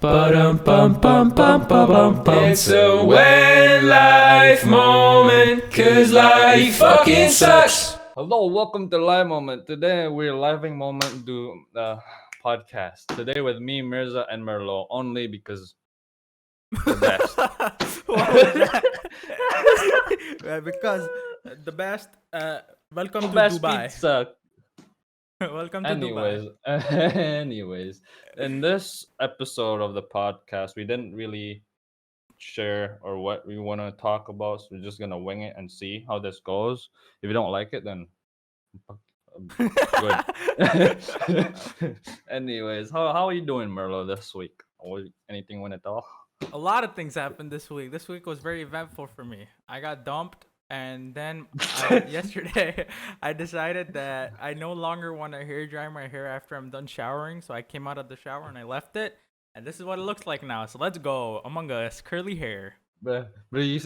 It's a when life moment, cause life fucking sucks. Hello, welcome to Live Moment. Today we're living moment do podcast. Today with me, Mirza and Merlo, only because the best. What was that? Because the best. Welcome to Best Dubai. pizza. Welcome to Anyways, Dubai. anyways, in this episode of the podcast, we didn't really share or what we want to talk about, so we're just gonna wing it and see how this goes. If you don't like it, then good. Anyways, how are you doing, Merlo, this week? Anything want to talk? A lot of things happened this week. This week was very eventful for me. I got dumped, and then yesterday I decided that I no longer want to hair dry my hair after I'm done showering. So I came out of the shower and I left it, and this is what it looks like now. So let's go, Among Us, curly hair. But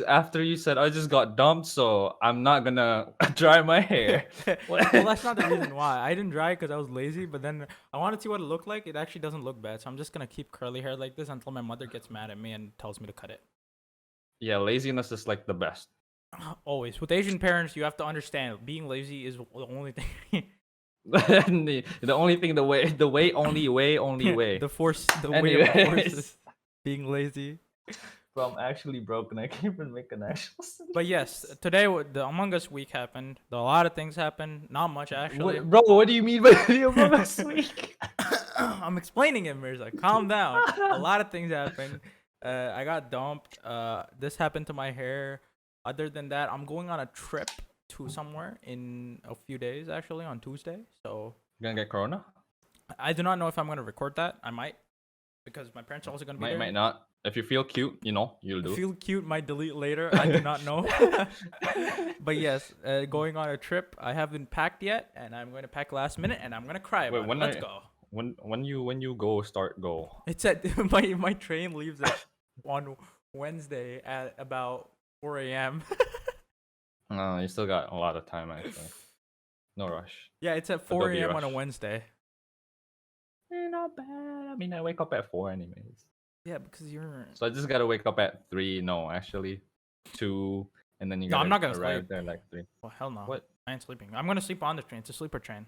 after you said I just got dumped, so I'm not gonna dry my hair. Well, that's not the reason why. I didn't dry because I was lazy, but then I wanted to see what it looked like. It actually doesn't look bad, so I'm just gonna keep curly hair like this until my mother gets mad at me and tells me to cut it. Yeah, laziness is like the best. Always. With Asian parents, you have to understand being lazy is the only thing. the only thing, the way, only way. The way of Anyways. force is being lazy. Well, I'm actually broken. I can't even make an actual sentence. But yes, today the Among Us week happened. A lot of things happened. Not much actually. Bro, what do you mean by the Among Us week? I'm explaining it, Mirza. Calm down. A lot of things happened. I got dumped. This happened to my hair. Other than that, I'm going on a trip to somewhere in a few days, actually, on Tuesday. So You gonna get corona? I do not know if I'm gonna record that. I might, because my parents are also gonna be there. Might not. If you feel cute, you'll do. Feel cute, might delete later. I do not know. But yes, going on a trip. I haven't packed yet, and I'm going to pack last minute, and I'm gonna cry. Wait, About it. Let's go. When you go, go. It's at my train leaves on Wednesday at about 4 a.m. No, you still got a lot of time actually. No rush. Yeah, it's at But 4 don't be a.m. on a rushed. Wednesday. Not bad. I mean, I wake up at 4 anyways. Yeah, because you're. So I just gotta wake up at 3. No, actually, 2, and then you No, gotta I'm not gonna arrive sleep. there like 3. Well, hell no. What? I ain't sleeping. I'm gonna sleep on the train. It's a sleeper train.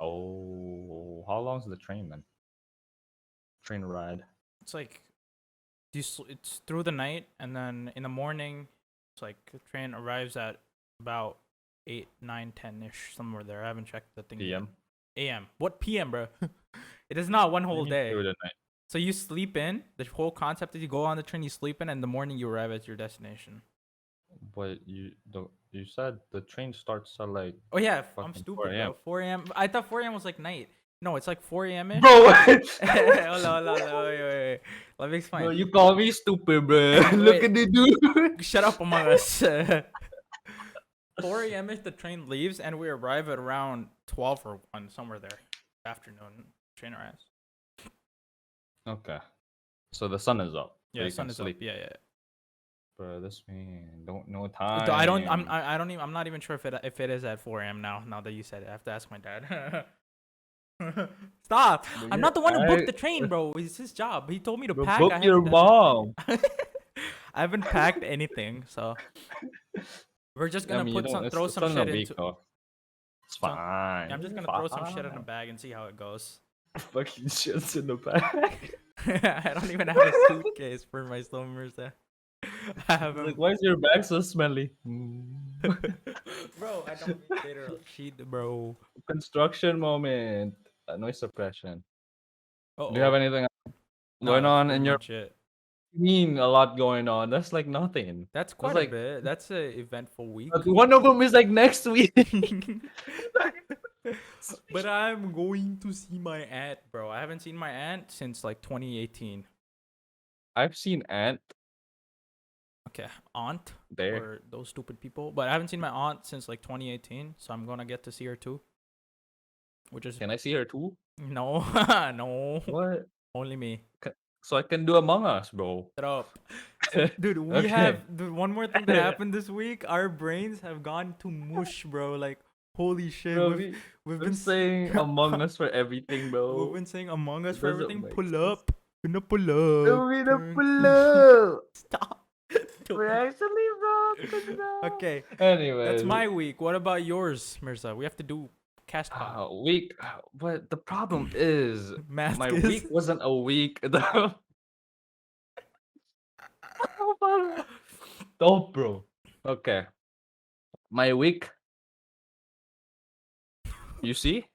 Oh, how long's the train then? Train ride. It's like, it's through the night, and then in the morning, it's like the train arrives at about 8, 9, 10-ish, somewhere there. I haven't checked the thing. PM. A.M. What p.m., bro? It is not one whole day. Through the night. So you sleep in. The whole concept is you go on the train, you sleep in, and in the morning you arrive at your destination. But you said the train starts at like. Oh yeah, I'm Fucking stupid, 4 a.m. bro. 4 a.m. I thought 4 a.m. was like night. No, it's like 4 a.m. -ish. Bro, Hold on, wait. Let me explain. bro, you call me stupid, bro. Look at the dude. Shut up, Among Us. 4 a.m. is the train leaves, and we arrive at around 12 or 1, somewhere there. Afternoon, train arrives. Okay, so the sun is up. so Yeah, you sun can is sleep. up. Yeah. Bro, this man don't know time. I don't. I'm not even sure if it is at 4 a.m. now. Now that you said it, I have to ask my dad. Stop! Bro, I'm not the one who booked I- the train, bro. It's his job. He told me to Bro, pack. book I your haven't done mom. I haven't packed anything, so we're just gonna throw some shit into. It's So- fine. Yeah, I'm just gonna throw some shit in a bag and see how it goes. Fucking shits in the bag. I don't even have a suitcase for my Mirza. I have Like, why is your bag so smelly? Bro, I don't mean literal shit, bro. Construction moment. Noise suppression. Uh-oh. Do you have anything No, going that's on pretty in your much it. mean? A lot going on. That's like nothing. That's quite like- a bit. That's a eventful week. But one of them is like next week. But I'm going to see my aunt, bro. I haven't seen my aunt since like 2018. I've seen Ant Okay, aunt there. or those stupid people. But I haven't seen my aunt since like 2018, so I'm gonna get to see her too. Which is Can I see her too? no, no, What? only me. So I can do Among Us, bro. Shut up. Dude, we Okay. have one more thing that happened this week. Our brains have gone to mush, bro. Like, holy shit. Bro, we've been saying Among Us for everything, bro. we've been saying Among Us for Doesn't everything. make Pull sense. up. Stop. We're actually broken now. Okay, Anyway, that's my week. What about yours, Mirza? We have to do cast pod. week. But the problem is, Mask my is. week wasn't a week. Oh, bro. Okay, my week. You see?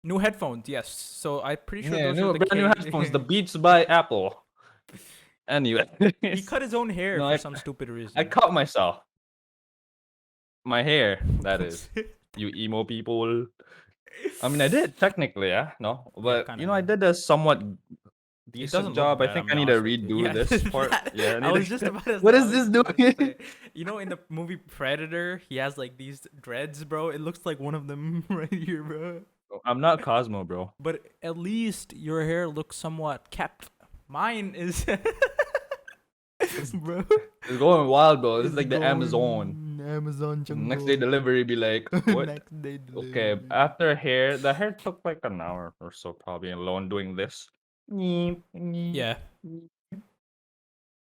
New headphones, yes. So I'm pretty sure Yeah, those are the brand new headphones. The Beats by Apple. Anyway, He cut his own hair No, for I- some stupid reason. I cut myself. My hair, that is. You emo people. I mean, I did technically, yeah, no, but kinda, I yeah. did a somewhat It doesn't decent look job. I bad, think I'm I gonna need to be honest with you. redo Yeah, this part. that- Yeah, I was just about to What say, is I this was just about to doing? say, in the movie Predator, he has like these dreads, bro. It looks like one of them right here, bro. I'm not Cosmo, bro. But at least your hair looks somewhat kept. Mine is, bro. It's going wild, bro. This is It's like the Amazon. going Amazon jungle. Next day delivery be like, what? Next day Okay, delivery. after hair, the hair took like an hour or so probably alone doing this. Yeah.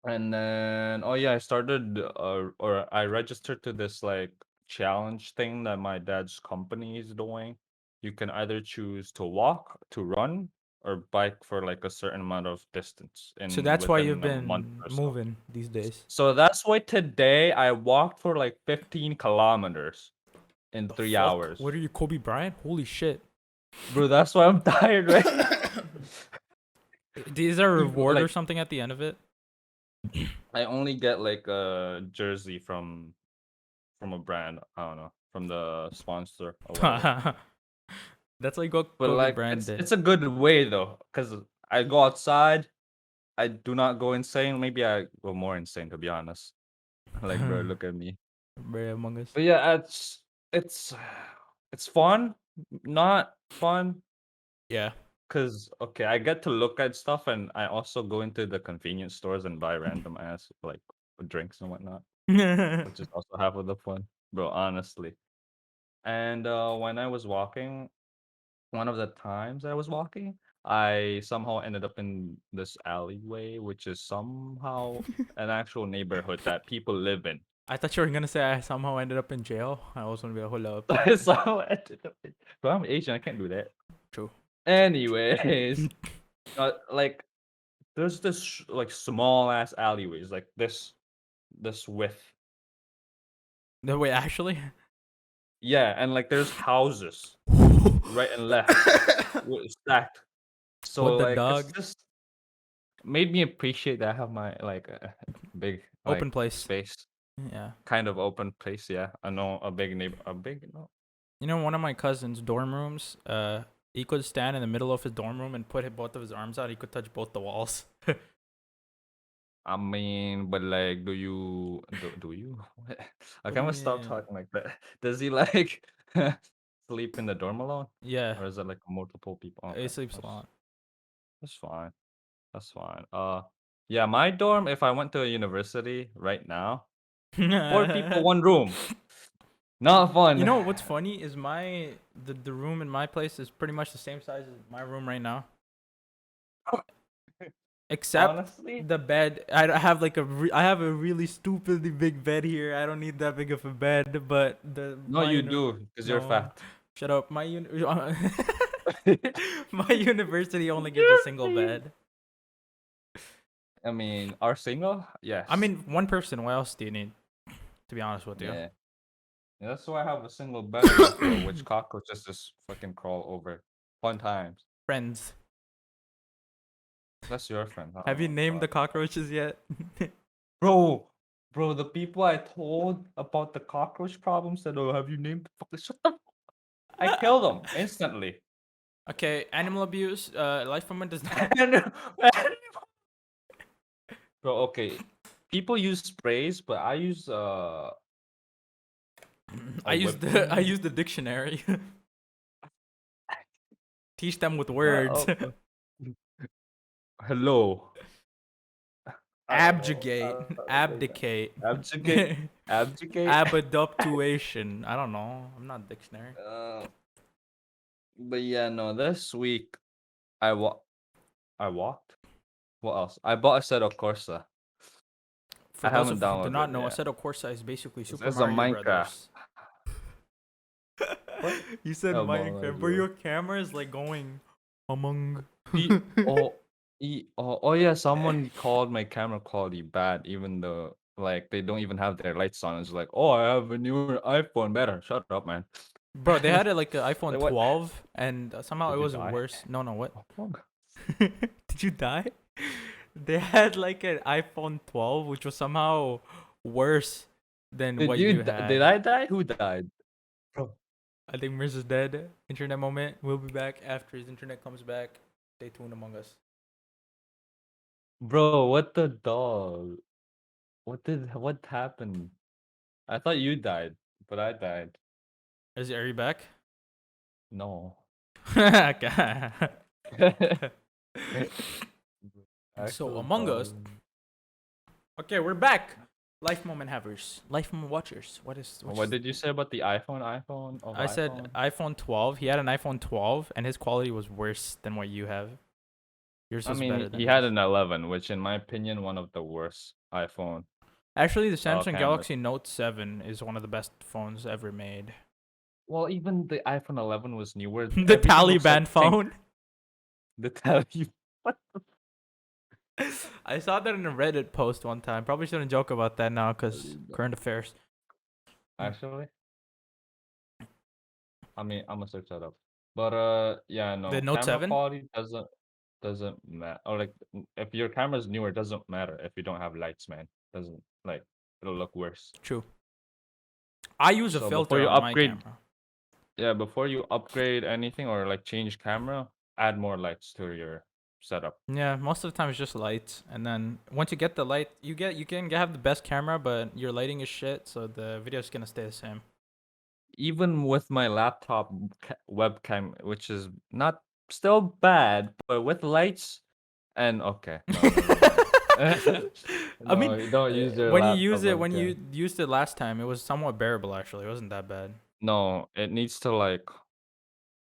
And then, oh yeah, I started or I registered to this like challenge thing that my dad's company is doing. You can either choose to walk, to run, or bike for like a certain amount of distance So that's why you've within a month been or so. moving these days. So that's why today I walked for like 15 kilometers in 3 Fuck? hours. What are you, Kobe Bryant? Holy shit. Bro, that's why I'm tired, right? Is there a reward or Like- something at the end of it? I only get like a jersey from a brand. I don't know, from the sponsor or whatever. That's like what But Kobe like Bryant it's, did. it's a good way though, because I go outside, I do not go insane. Maybe I go more insane to be honest. Like bro, look at me. Bro, Among Us. But yeah, it's it's fun, not fun. Yeah. Cause okay, I get to look at stuff, and I also go into the convenience stores and buy random ass like drinks and whatnot, which is also half of the fun, bro. Honestly. And when I was walking, one of the times I was walking, I somehow ended up in this alleyway, which is somehow an actual neighborhood that people live in. I thought you were gonna say I somehow ended up in jail. I was gonna be like, hold up. I somehow ended up in, but I'm Asian, I can't do that. True. Anyways, like there's this like small ass alleyways, like this width. No, wait, actually? Yeah, and like there's houses right and left stacked. So What the like dog? it's just made me appreciate that I have my like big like, Open place. space, Yeah. kind of open place. Yeah, I know a big neighbor, a big no. You know, one of my cousin's dorm rooms, he could stand in the middle of his dorm room and put both of his arms out. He could touch both the walls. I mean, but like, do you? What? Like, I'm gonna stop mean? talking like that. Does he like sleep in the dorm alone, Yeah. or is it like multiple people? He Okay, sleeps a that's- lot. That's fine. That's fine. Yeah, my dorm. If I went to a university right now, 4 people, 1 room. Not fun. You know what's funny is the room in my place is pretty much the same size as my room right now. Except Honestly, the bed. I have like I have a really stupidly big bed here. I don't need that big of a bed, but no, my you uni- do because you're No. fat. Shut up. My university only gives a single bed. I mean, are single? Yes. I mean, one person. What else do you need? To be honest with you. yeah. Yeah, that's why I have a single bed, bro, which cockroaches just fucking crawl over. Fun times. Friends. That's your friend. Have you named the cockroaches yet? Bro, the people I told about the cockroach problem said, "Oh, have you named the fuck?" Shut the. I killed them instantly. Okay, animal abuse. Life from does not. Bro, okay. People use sprays, but I use I use the dictionary. Teach them with words. Hello. Abjugate. Abdicate. Abjugate. Abjugate. Abadoptuation. I don't know. I'm not dictionary. But yeah, no. This week, I walked. What else? I bought Assetto Corsa. For I those haven't of you who do downloaded not it know, yet. Assetto Corsa is basically Super It's a Mario Minecraft. Brothers. What? You said Oh, Minecraft, but Mario. your camera is like going among. Oh, yeah. Someone called my camera quality bad, even though like they don't even have their lights on. It's like, oh, I have a newer iPhone, better. Shut up, man. Bro, they had it like an iPhone Like, what? 12, and somehow Did it you was die? worse. No, what? Oh, Did you die? They had like an iPhone 12, which was somehow worse than Did what you? you Did had. I die? Who died? Bro. I think Mirza's dead. Internet moment. We'll be back after his internet comes back. Stay tuned among us. Bro, what the dog? What happened? I thought you died, but I died. Are you back? No. Okay. So Actual Among Us. dog. Okay, we're back. Life moment havers, life moment watchers. What did you say about the iPhone of I said iPhone? iPhone 12. He had an iPhone 12, and his quality was worse than what you have. Yours I was better mean, than he had his. an 11, which in my opinion, one of the worst iPhone Actually, the Samsung cameras. Galaxy Note 7 is one of the best phones ever made. Well, even the iPhone 11 was newer. The Everything looks like Taliban phone. The Taliban. What? I saw that in a Reddit post one time. Probably shouldn't joke about that now because Taliban. current affairs. Actually, I mean, I'm gonna search that up. But yeah, no, The Note camera 7? quality doesn't matter. Or like, if your camera's newer, it doesn't matter if you don't have lights, man. Doesn't like it'll look worse. True. I use a So before filter you on my upgrade, camera. yeah, before you upgrade anything or like change camera, add more lights to your setup. Yeah, most of the time it's just lights, and then once you get the light, you can have the best camera, but your lighting is shit, so the video's gonna stay the same. Even with my laptop webcam, which is not still bad, but with lights and okay, no, never mind. I mean, No, you don't use your when you laptop use it, when webcam. you used it last time, it was somewhat bearable actually. It wasn't that bad. No, it needs to like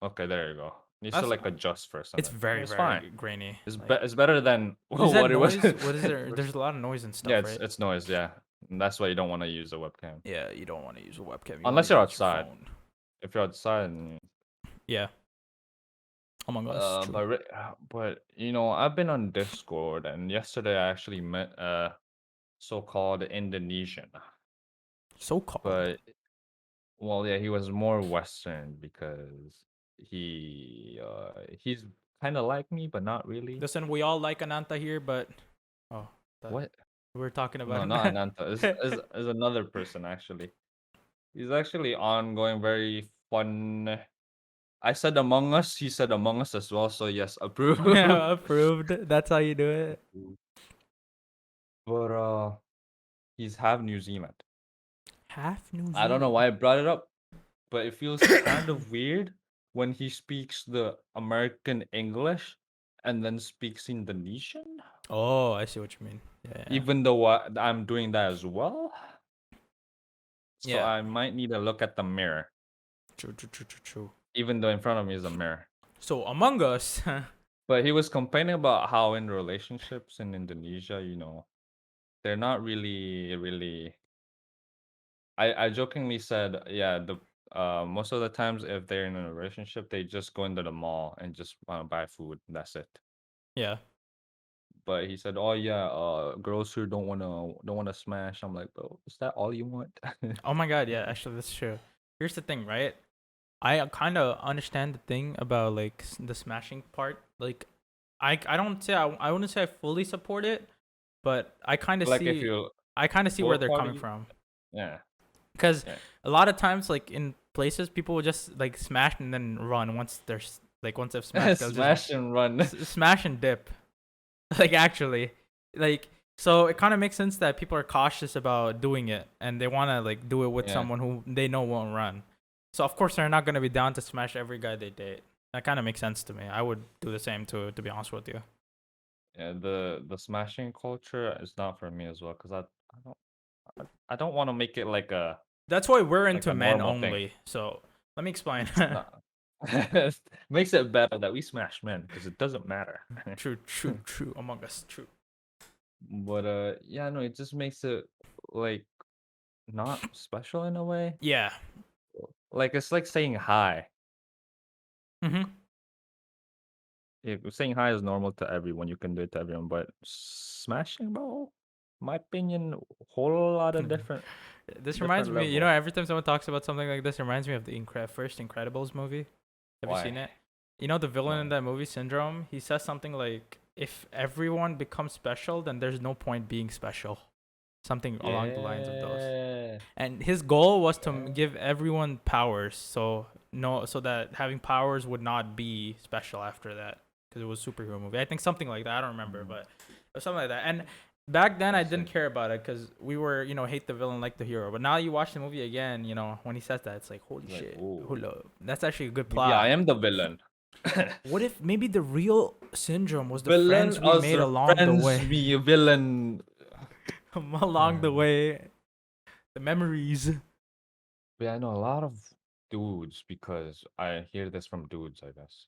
okay, there you go. Needs to That's like adjust first, and It's then very it's fine. very grainy. It's Like, it's better than is that what it was. noise? What is there? first. There's a lot of noise and stuff, Yeah, right? it's noise. Yeah, and that's why you don't want to use a webcam Yeah, you don't want to use a webcam. You unless wanna you're use your outside. phone. If you're outside, Yeah. Among Us. True. but you know, I've been on Discord, and yesterday I actually met a so-called Indonesian, So called. but well, yeah, he was more Western because he's kind of like me, but not really. Listen, we all like Ananta here, but oh, that, What? we're talking about No, him. not Ananta. Is another person actually. He's actually ongoing, very fun. I said Among Us. He said Among Us as well. So yes, approve. Approved. That's how you do it. But he's half New Zealand. Half New Zealand. I don't know why I brought it up, but it feels kind of weird when he speaks the American English and then speaks Indonesian. Oh, I see what you mean. Yeah. Even though I'm doing that as well. So Yeah. I might need to look at the mirror, True. even though in front of me is a mirror. So Among Us. But he was complaining about how in relationships in Indonesia, you know, they're not really. I jokingly said, yeah, the most of the times if they're in a relationship, they just go into the mall and just want to buy food. That's it. Yeah. But he said, "Oh yeah, girls who don't wanna smash." I'm like, bro, is that all you want? Oh my god, yeah, actually that's true. Here's the thing, right? I kind of understand the thing about like the smashing part. Like I don't say I wouldn't say I fully support it, but I kind of Like if see you where both they're coming party, from. yeah, Cuz yeah. a lot of times like in places people will just like smash and then run once they've smashed they'll Smash and run. smash and dip. Like actually, like so it kind of makes sense that people are cautious about doing it and they want to like do it with Yeah. someone who they know won't run. So of course they're not gonna be down to smash every guy they date. That kind of makes sense to me. I would do the same too, to be honest with you. Yeah, the smashing culture is not for me as well because I don't want to make it like That's why we're a into men normal thing. only. So let me explain. It's not. Makes it better that we smash men because it doesn't matter. True. Among Us, true. But yeah, no, it just makes it like not special in a way. Yeah. Like it's like saying hi. Mm-hmm. Yeah, saying hi is normal to everyone. You can do it to everyone, but smashing, bro, my opinion, whole lot of This reminds different me, level. every time someone talks about something like this, it reminds me of the first Incredibles movie. Have you seen Why? it? You know the villain in No. that movie, Syndrome? He says something like, if everyone becomes special, then there's no point being special. Something along the lines of those. Yeah. And his goal was to Yeah. give everyone powers, so that having powers would not be special after that, because it was a superhero movie. I think something like that. I don't remember, but it was something like that. And back then, I That's didn't it. care about it because we were, hate the villain, like the hero. But now you watch the movie again, when he says that, it's like, holy Like, shit, ooh, hold up. That's actually a good maybe plot. I am the villain. What if maybe the real Syndrome was the Villain, friends we us made along the friends, way? be a villain. Along the way, the memories. Yeah, I know a lot of dudes because I hear this from dudes, I guess.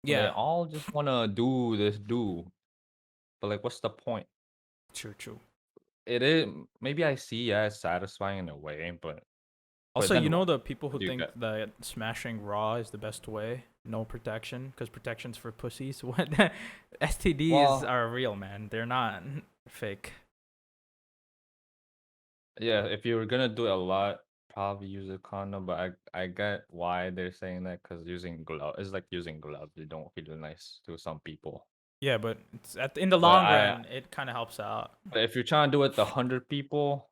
They Yeah, all just wanna do this, but like, what's the point? true. It is maybe I see, yeah, it's satisfying in a way, but Also, then what? the people who What do you think get? that smashing raw is the best way, no protection, because protection's for pussies. What STDs Well, are real, man. They're not fake. yeah, if you were gonna do it a lot, probably use a condom. But I get why they're saying that because using glove is like using gloves. They don't feel nice to some people. Yeah, but in the But long run, it kind of helps out. but if you're trying to do it to 100 people,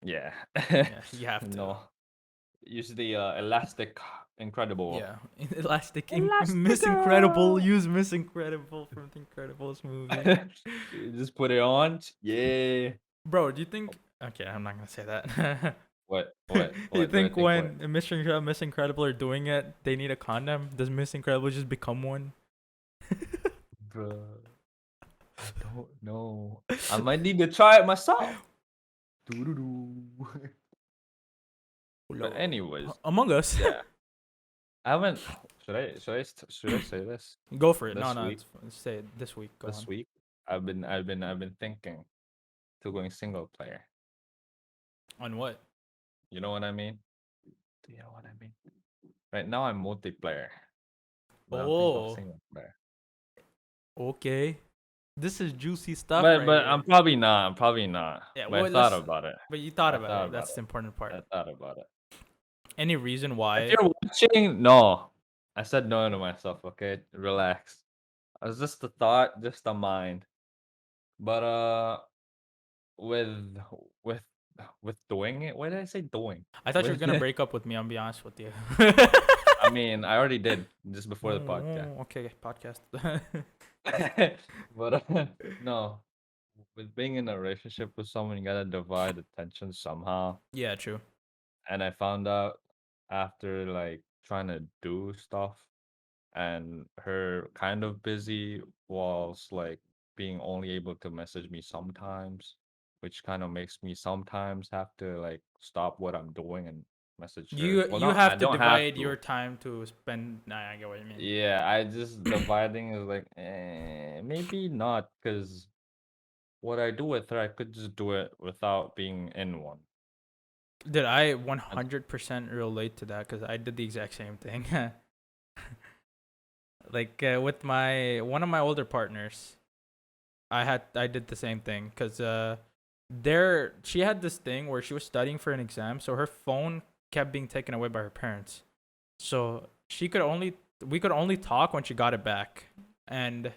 yeah, Yeah, you have to. no, use the elastic, incredible. Yeah, elastic, Miss Incredible. Elastica! Use Miss Incredible from the Incredibles movie. You just put it on. Yeah. Bro, do you think? Okay, I'm not gonna say that. What? You What do I think think? What? when Miss Incredible are doing it, they need a condom? Does Miss Incredible just become one? Bruh, I don't know. I might need to try it myself. Doo-doo-doo. But anyways, Among Us. yeah. I haven't. Should I say this Go for it. this No, week? say it this week. Go This on. week, I've been thinking to going single player. On what? You know what I mean? Do you know what I mean? Right now I'm multiplayer, but I'm thinking of Oh, single player. okay. This is juicy stuff But right but here. I'm probably not. I'm probably not. Yeah, But I well, thought about it. but you thought I about thought it. about That's it. the important part. I thought about it. Any reason If why? you're watching, no. I said no to myself, okay? Relax. It was just a thought, just a mind. But with with with doing it, why did I say doing? I thought you were With gonna break up with me. I'll be honest with you. I mean, I already did just before the podcast. Oh, okay, podcast. But no, with being in a relationship with someone, you gotta divide attention somehow. Yeah, true. And I found out after like trying to do stuff and her kind of busy whilst like being only able to message me sometimes, which kind of makes me sometimes have to like stop what I'm doing and message her. Well, You not I have to don't have divide your to. time to spend. Nah, I get what you mean. Yeah, I just dividing is like maybe not because what I do with her, I could just do it without being in one. Did I And 100% relate to that? Because I did the exact same thing. Like with my one of my older partners, I did the same thing because there she had this thing where she was studying for an exam, so her phone kept being taken away by her parents. So we could only talk when she got it back, and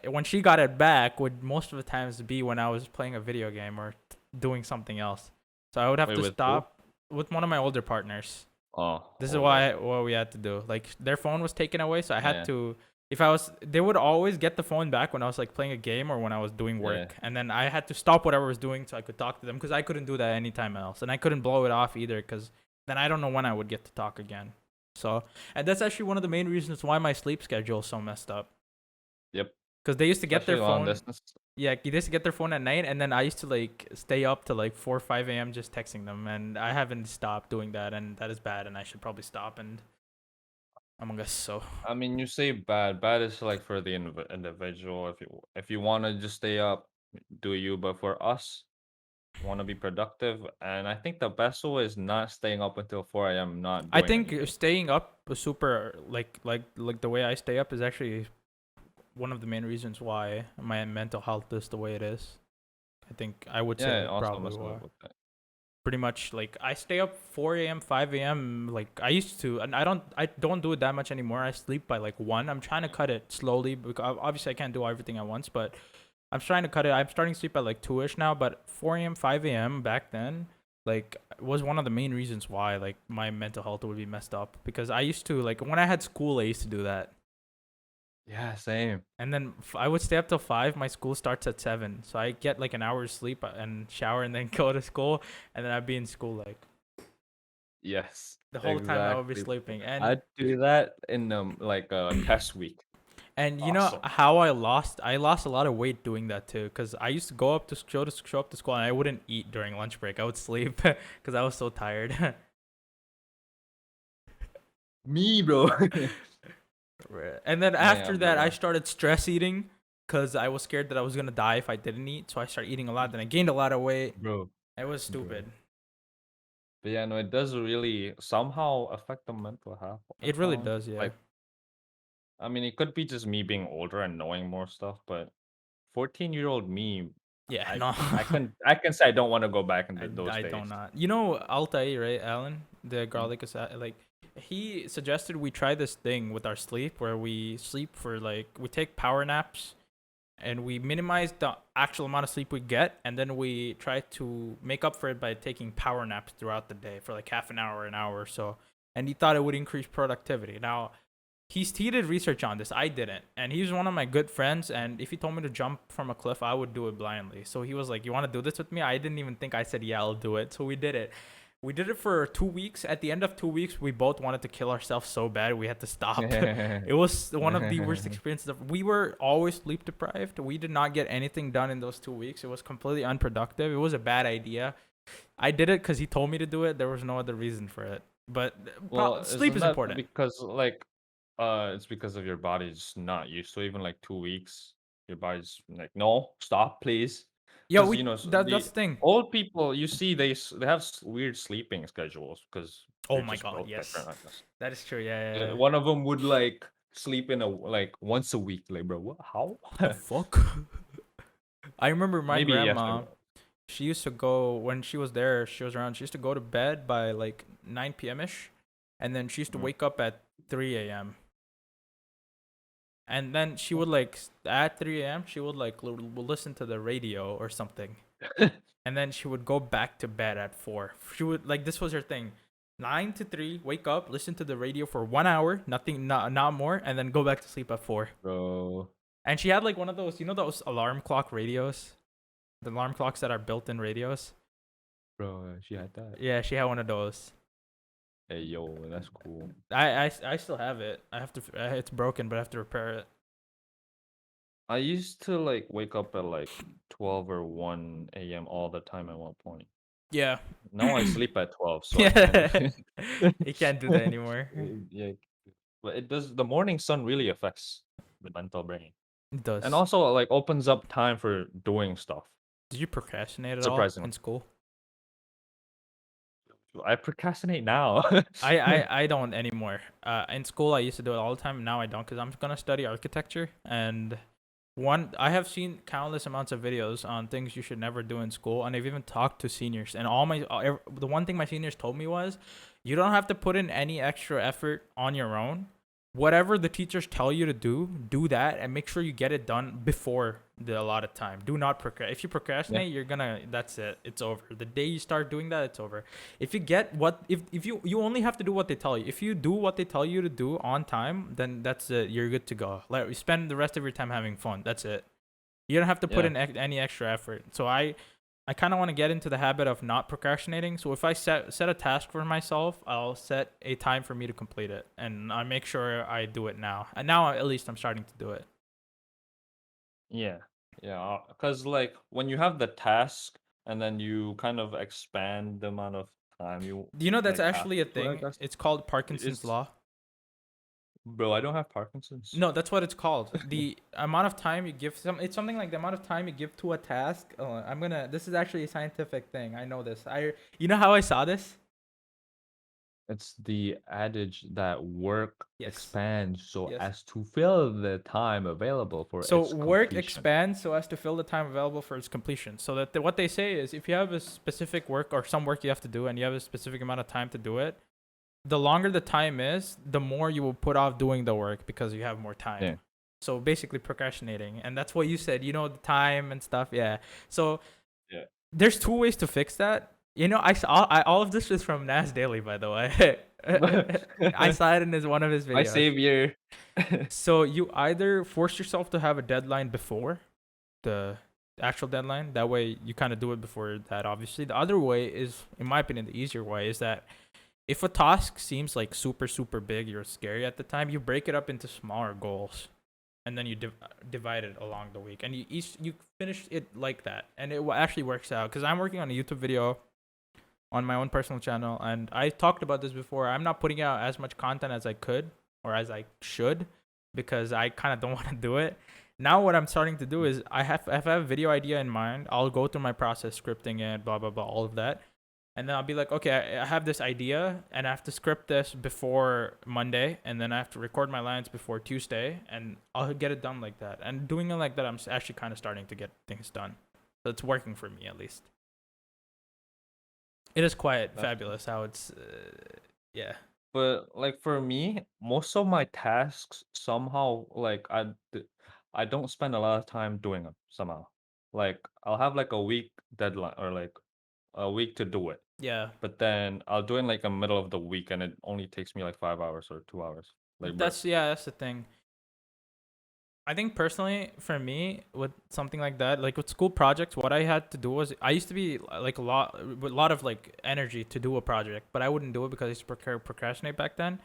when she got it back would most of the times be when I was playing a video game or doing something else. So I would have wait, to with who? stop with one of my older partners. Oh, This is older. what we had to do. Like their phone was taken away, so I had Yeah, to. If I was, they would always get the phone back when I was like playing a game or when I was doing yeah. work, and then I had to stop whatever I was doing so I could talk to them because I couldn't do that anytime else, and I couldn't blow it off either because then I don't know when I would get to talk again. So, and that's actually one of the main reasons why my sleep schedule is so messed up. Yep. Because they used to get their Especially long phone, distance. yeah, they used to get their phone at night, and then I used to like stay up to like 4 or 5 a.m. just texting them, and I haven't stopped doing that, and that is bad, and I should probably stop. And Among Us. So I mean, you say bad. Bad is like for the individual. If you want to just stay up, do you. But for us, want to be productive, and I think the best way is not staying up until 4 a.m. not I doing think anything. staying up was super like the way I stay up is actually one of the main reasons why my mental health is the way it is. I think I would Yeah, say it also probably must why. move with that. Pretty much like I stay up 4 a.m., 5 a.m. like I used to, and I don't do it that much anymore. I sleep by like 1. I'm trying to cut it slowly because obviously I can't do everything at once, but I'm trying to cut it. I'm starting to sleep at like 2ish now, but 4 a.m., 5 a.m. back then like was one of the main reasons why like my mental health would be messed up because I used to like when I had school I used to do that. Yeah, same. And then I would stay up till 5. My school starts at 7. So I get like an hour's sleep and shower and then go to school. And then I'd be in school like Yes, the whole time I would be exactly. sleeping. I'd do that in like a test week. And you know Awesome. how I lost a lot of weight doing that too. Because I used to go up to show up to school and I wouldn't eat during lunch break. I would sleep because I was so tired. Me, bro. And then Yeah, after that, I bro. started stress eating because I was scared that I was going to die if I didn't eat. So I started eating a lot. Then I gained a lot of weight. Bro, It was bro. stupid. But yeah, no, it does really somehow affect the mental health. I It really found does, yeah. like, I mean, it could be just me being older and knowing more stuff, but 14-year-old me, Yeah, I no. I can say I don't want to go back into those I don't days. not. You know Altai, right, Alan? The garlic like he suggested we try this thing with our sleep where we sleep for like we take power naps and we minimize the actual amount of sleep we get and then we try to make up for it by taking power naps throughout the day for like half an hour or so. And he thought it would increase productivity. Now, he did research on this. I didn't, and he's one of my good friends. And if he told me to jump from a cliff, I would do it blindly. So he was like, "You want to do this with me?" I didn't even think I said, "Yeah, I'll do it." So we did it. We did it for 2 weeks. At the end of 2 weeks, we both wanted to kill ourselves so bad we had to stop. It was one of the worst experiences. We were always sleep deprived. We did not get anything done in those 2 weeks. It was completely unproductive. It was a bad idea. I did it because he told me to do it. There was no other reason for it. But Well, sleep isn't is that important. because like it's because of your body's not used to even like 2 weeks. Your body's like, no, stop, please. Yeah, Because we that's the the thing. old people you see they have weird sleeping schedules because Oh they're my just god, built different, yes. I guess. That is true. Yeah. One of them would like sleep in a like once a week. Like, bro, what? How? The fuck? I remember my Maybe grandma, yesterday. she used to go when she was there, she was around, she used to go to bed by like 9 p.m. ish and then she used to Mhm. wake up at 3 a.m. And then she would like at 3 a.m. she would like listen to the radio or something. And then she would go back to bed at 4. She would like this was her thing. 9 to 3, wake up, listen to the radio for 1 hour, nothing not more, and then go back to sleep at 4. Bro, And she had like one of those, you know, those alarm clock radios, the alarm clocks that are built-in radios. she had that. Yeah, she had one of those. Hey, yo, that's cool. I still have it. I have to. It's broken, but I have to repair it. I used to like wake up at like 12 or 1 a.m. all the time at one point. Yeah. Now I sleep at 12, so I can't Yeah. even. You can't do that anymore. Yeah, but it does. The morning sun really affects the mental brain, It and does. also like opens up time for doing stuff. Did you procrastinate at all Surprisingly, in school? I procrastinate now. I don't anymore. In school I used to do it all the time. Now I don't because I'm gonna study architecture and I have seen countless amounts of videos on things you should never do in school, and I've even talked to seniors. And the one thing my seniors told me was, you don't have to put in any extra effort on your own. Whatever the teachers tell you to do that, and make sure you get it done before the allotted time. Do not procrastinate. If you Yeah, procrastinate, that's it. It's over. The day you start doing that, it's over. If you if you only have to do what they tell you. If you do what they tell you to do on time, then that's it. You're good to go. Like you spend the rest of your time having fun. That's it. You don't have to put yeah, in any extra effort. So I kind of want to get into the habit of not procrastinating. So if I set a task for myself, I'll set a time for me to complete it, and I make sure I do it now. And now at least I'm starting to do it. yeah, yeah. Because like when you have the task and then you kind of expand the amount of time you Do you know that's like have actually a to, I thing? guess It's called Parkinson's it's law. Bro, I don't have Parkinson's. No, that's what it's called. The amount of time you give it's something like the amount of time you give to a task. This is actually a scientific thing. I know this. You know how I saw this? It's the adage that work Yes. expands so Yes. as to fill the time available for So its work completion. expands so as to fill the time available for its completion. So that what they say is if you have a specific work or some work you have to do and you have a specific amount of time to do it, the longer the time is, the more you will put off doing the work because you have more time. Yeah. So basically procrastinating. And that's what you said, the time and stuff. Yeah. So Yeah. there's two ways to fix that. I saw all of this is from Nas Daily, by the way. I saw it in one of his videos. My savior. So you either force yourself to have a deadline before the actual deadline. That way you kind of do it before that, obviously. The other way is, in my opinion, the easier way is that if a task seems like super, super big or scary at the time, you break it up into smaller goals. And then you divide it along the week. And you finish it like that. And it actually works out. Because I'm working on a YouTube video on my own personal channel. And I talked about this before. I'm not putting out as much content as I could or as I should because I kind of don't want to do it. Now what I'm starting to do is if I have a video idea in mind, I'll go through my process, scripting it, blah, blah, blah, all of that. And then I'll be like, okay, I have this idea and I have to script this before Monday. And then I have to record my lines before Tuesday. And I'll get it done like that. And doing it like that, I'm actually kind of starting to get things done. So it's working for me at least. It is quite fabulous how it's, yeah. But like for me, most of my tasks somehow like I don't spend a lot of time doing them somehow. Like I'll have like a week deadline or like a week to do it. Yeah. But then I'll do it in like the middle of the week and it only takes me like 5 hours or 2 hours. Like That's the thing. I think personally, for me, with something like that, like with school projects, what I had to do was I used to be like a lot of like energy to do a project, but I wouldn't do it because I used to procrastinate back then.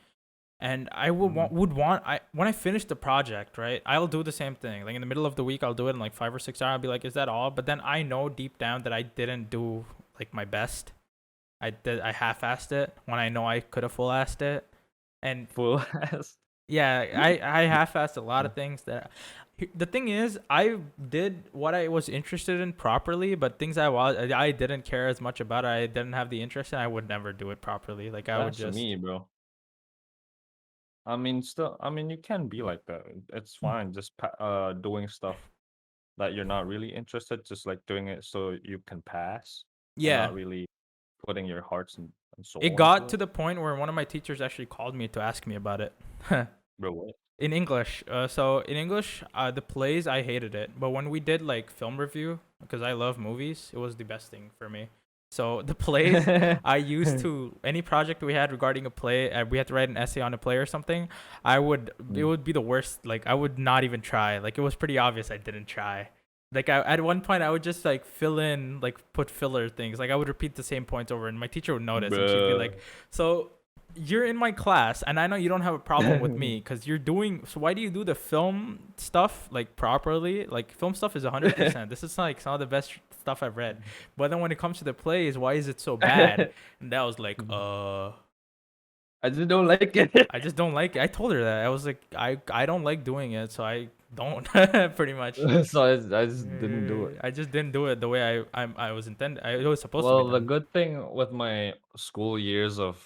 And I when I finish the project, right, I'll do the same thing. Like in the middle of the week, I'll do it in like 5 or 6 hours. I'll be like, is that all? But then I know deep down that I didn't do like my best. I half-assed it when I know I could have full-assed it. And full ass. yeah, I half-assed a lot of things that. The thing is, I did what I was interested in properly, but things I didn't care as much about. I didn't have the interest, and I would never do it properly. Like I would That's just. me, bro. I mean, you can be like that. It's fine. Just doing stuff that you're not really interested, just like doing it so you can pass. And Yeah. not really putting your hearts and soul. It got to the point where one of my teachers actually called me to ask me about it. Bro, what? In English. So in English, the plays, I hated it. But when we did like film review, because I love movies, it was the best thing for me. So the plays I used to, any project we had regarding a play, we had to write an essay on a play or something, it would be the worst. Like I would not even try. Like it was pretty obvious I didn't try. Like at one point I would just like fill in, like put filler things. Like I would repeat the same points over and my teacher would notice and she'd be like, so you're in my class and I know you don't have a problem with me because you're doing, so why do you do the film stuff like properly? Like film stuff is 100%. This is like some of the best stuff I've read. But then when it comes to the plays, why is it so bad? And that was like, I just don't like it. I just don't like it. I told her that. I was like, I don't like doing it, so I don't pretty much. So I just didn't do it. I just didn't do it the way I was intended. I was supposed to Well, be the done. good thing with my school years of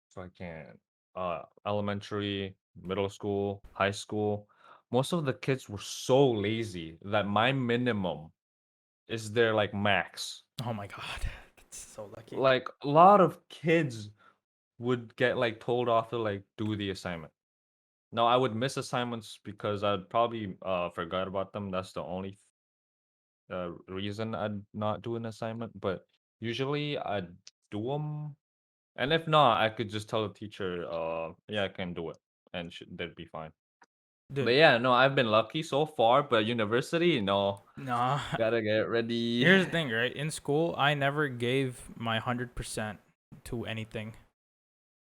fucking elementary, middle school, high school, most of the kids were so lazy that my minimum is their like max. Oh my god, that's so lucky. Like a lot of kids would get like told off to like do the assignment. No, I would miss assignments because I'd probably forgot about them. That's the only reason I'd not do an assignment. But usually I'd do them, and if not, I could just tell the teacher, yeah, I can do it, and they'd be fine. Dude, But yeah, no, I've been lucky so far. But university, no, nah. gotta get ready. Here's the thing, right? In school, I never gave my 100% to anything.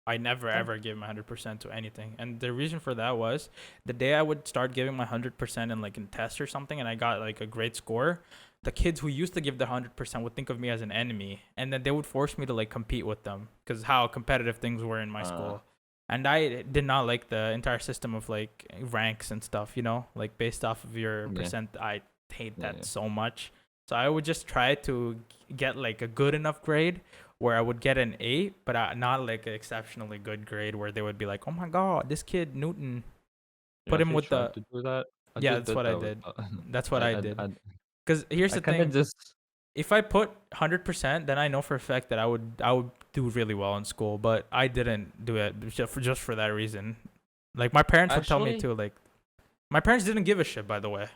I never ever gave my 100% to anything, and the reason for that was the day I would start giving my 100% in like in tests or something, and I got like a great score. The kids who used to give the 100% would think of me as an enemy, and then they would force me to like compete with them because how competitive things were in my school. And I did not like the entire system of like ranks and stuff, like based off of your Yeah. percent. I hate Yeah, that yeah. so much. So I would just try to get like a good enough grade where I would get an 8, but not like an exceptionally good grade where they would be like, oh my God, this kid Newton, You put him actually with tried the. to do that? I Yeah, just that's did what I that with did. That's what I did. I Because here's I the kind of thing. just If I put 100%, then I know for a fact that I would do really well in school. But I didn't do it just for that reason. Like my parents would tell me actually too. Like my parents didn't give a shit. By the way,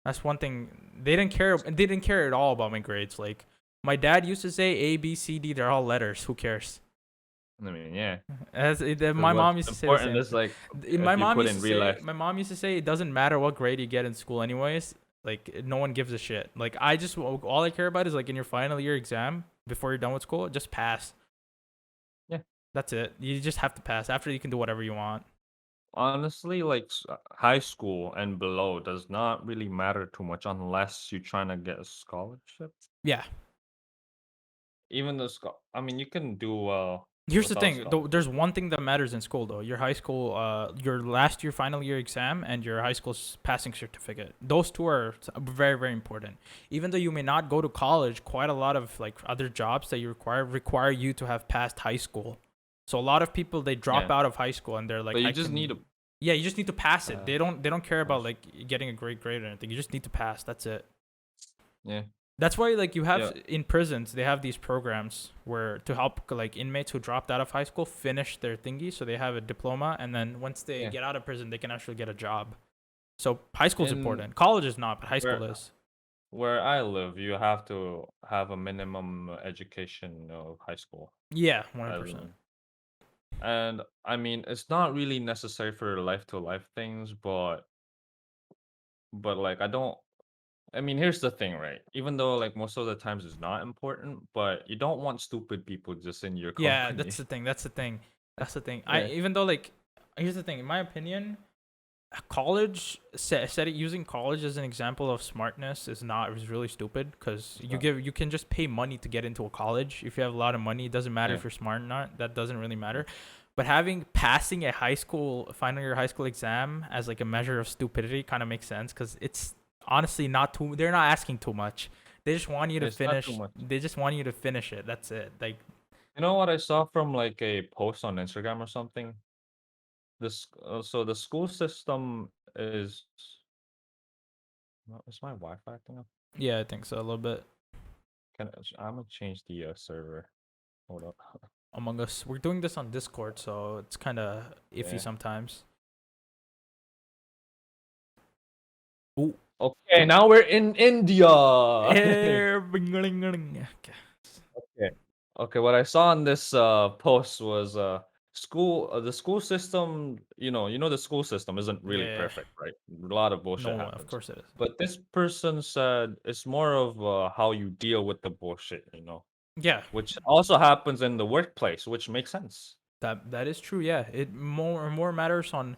that's one thing they didn't care. They didn't care at all about my grades. Like my dad used to say A, B, C, D. They're all letters. Who cares? I mean, yeah. My What's mom used to say the important same is thing. like My if you mom put used to in real say. life. My mom used to say it doesn't matter what grade you get in school, anyways. Like no one gives a shit. Like I just all I care about is like in your final year exam before you're done with school, just pass. Yeah. That's it. You just have to pass. After you can do whatever you want. Honestly, like high school and below does not really matter too much unless you're trying to get a scholarship. Yeah. Even the I mean, you can do well Here's the without a thing. Though scholarship. there's one thing that matters in school though. Your high school, your last year final year exam and your high school's passing certificate. Those two are very very important. Even though you may not go to college, quite a lot of like other jobs that you require you to have passed high school. So a lot of people they drop Yeah, out of high school and they're like, but you I just need can. to Yeah, you just need to pass it. pass. They don't care about pass. like getting a great grade or anything. You just need to pass. That's it. Yeah, That's why like you yeah, have in prisons they have these programs where to help like inmates who dropped out of high school finish their thingy so they have a diploma and then once they yeah. get out of prison they can actually get a job. So high school is In important. College is not, but high school where is. where I live, you have to have a minimum education of high school. Yeah, As 100%. in- And I mean, it's not really necessary for life to life things, but like I don't. I mean, here's the thing, right? Even though like most of the times it's not important, but you don't want stupid people just in your Yeah, company. that's the thing. That's the thing. That's the thing. I Yeah, even though like here's the thing. In my opinion, college set it using college as an example of smartness is really stupid because it's not. you can just pay money to get into a college if you have a lot of money. It doesn't matter Yeah, if you're smart or not. That doesn't really matter. But having passing a high school final year high school exam as like a measure of stupidity kind of makes sense because it's honestly not too. They're not asking too much. They just want you to it's not too finish. much. They just want you to finish it. That's it. Like You know what I saw from like a post on Instagram or something? So the school system is. Is my Wi-Fi acting up? yeah, I think so a little bit. I'm gonna change the server. Hold up. Among Us. We're doing this on Discord, so it's kind of iffy Yeah. sometimes. Ooh. Okay, now we're in India. Okay. Okay. Okay, what I saw in this post was the school system, the school system isn't really Yeah. perfect, right? A lot of bullshit No, of happens. course it is. But this person said it's more of how you deal with the bullshit, Yeah, which also happens in the workplace, which makes sense. that is true. Yeah, it more matters on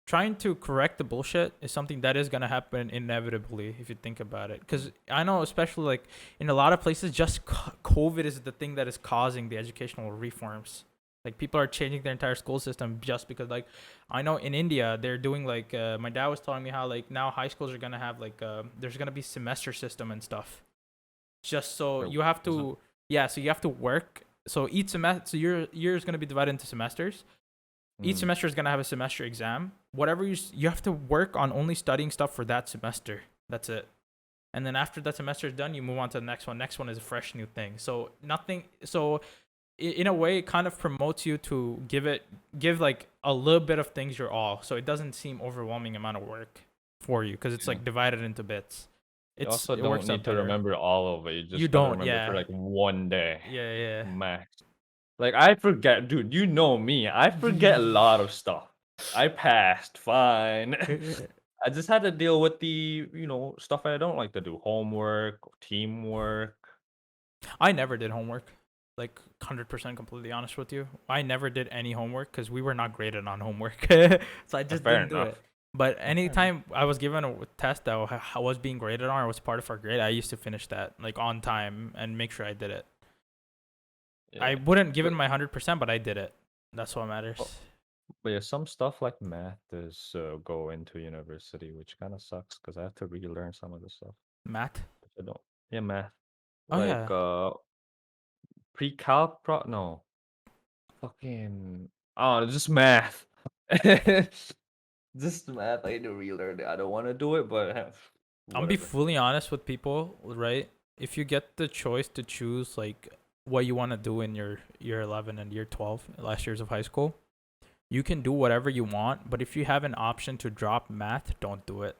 trying to correct the bullshit is something that is gonna happen inevitably if you think about it. Because I know, especially like in a lot of places, just COVID is the thing that is causing the educational reforms. Like people are changing their entire school system just because like I know in India they're doing like my dad was telling me how like now high schools are gonna have like there's gonna be semester system and stuff. Just so Or you have is it? to yeah, so you have to work. So each semester, so your year is gonna be divided into semesters. Each Mm, semester is gonna have a semester exam. Whatever you have to work on only studying stuff for that semester. That's it. And then after that semester is done, you move on to the next one. Next one is a fresh new thing. So nothing. So in a way, it kind of promotes you to give like a little bit of things your all. So it doesn't seem overwhelming amount of work for you because it's yeah. like divided into bits. You also It don't works out need to better. remember all of it. You You just gotta don't. remember it for Yeah. like one day Yeah. max. Like I forget, dude. You know me. I forget a lot of stuff. I passed fine. Yeah. I just had to deal with the, stuff I don't like to do. Homework, teamwork. I never did homework. Like 100% completely honest with you. I never did any homework because we were not graded on homework. So I just Fair didn't do it. enough. But Fair enough. anytime I was given a test that I was being graded on or was part of our grade, I used to finish that like on time and make sure I did it. I Yeah. wouldn't give it But my 100%, but I did it. That's what matters. But yeah, some stuff like math does go into university, which kind of sucks because I have to relearn some of the stuff. Math. Which I don't. Yeah, math. Oh Like yeah. pre-calc no. Fucking oh, just math. Just math. I need to relearn it. I don't want to do it, but I'm gonna be whatever. fully honest with people, right? If you get the choice to choose like what you want to do in your year 11 and year 12, last years of high school, you can do whatever you want. But if you have an option to drop math, don't do it.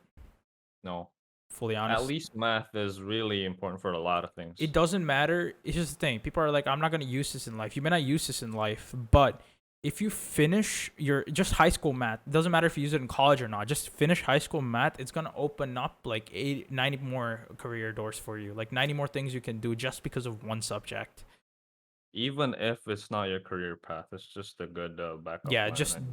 No. Fully At honest. least math is really important for a lot of It things. doesn't matter. It's just the thing. People are like, I'm not gonna use this in life. You may not use this in life, but if you finish your just high school math, it doesn't matter if you use it in college or not. Just finish high school math. It's gonna open up like 90 more career doors for you. Like 90 more things you can do just because of one subject. Even if it's not your career path, it's just a good backup Yeah, plan.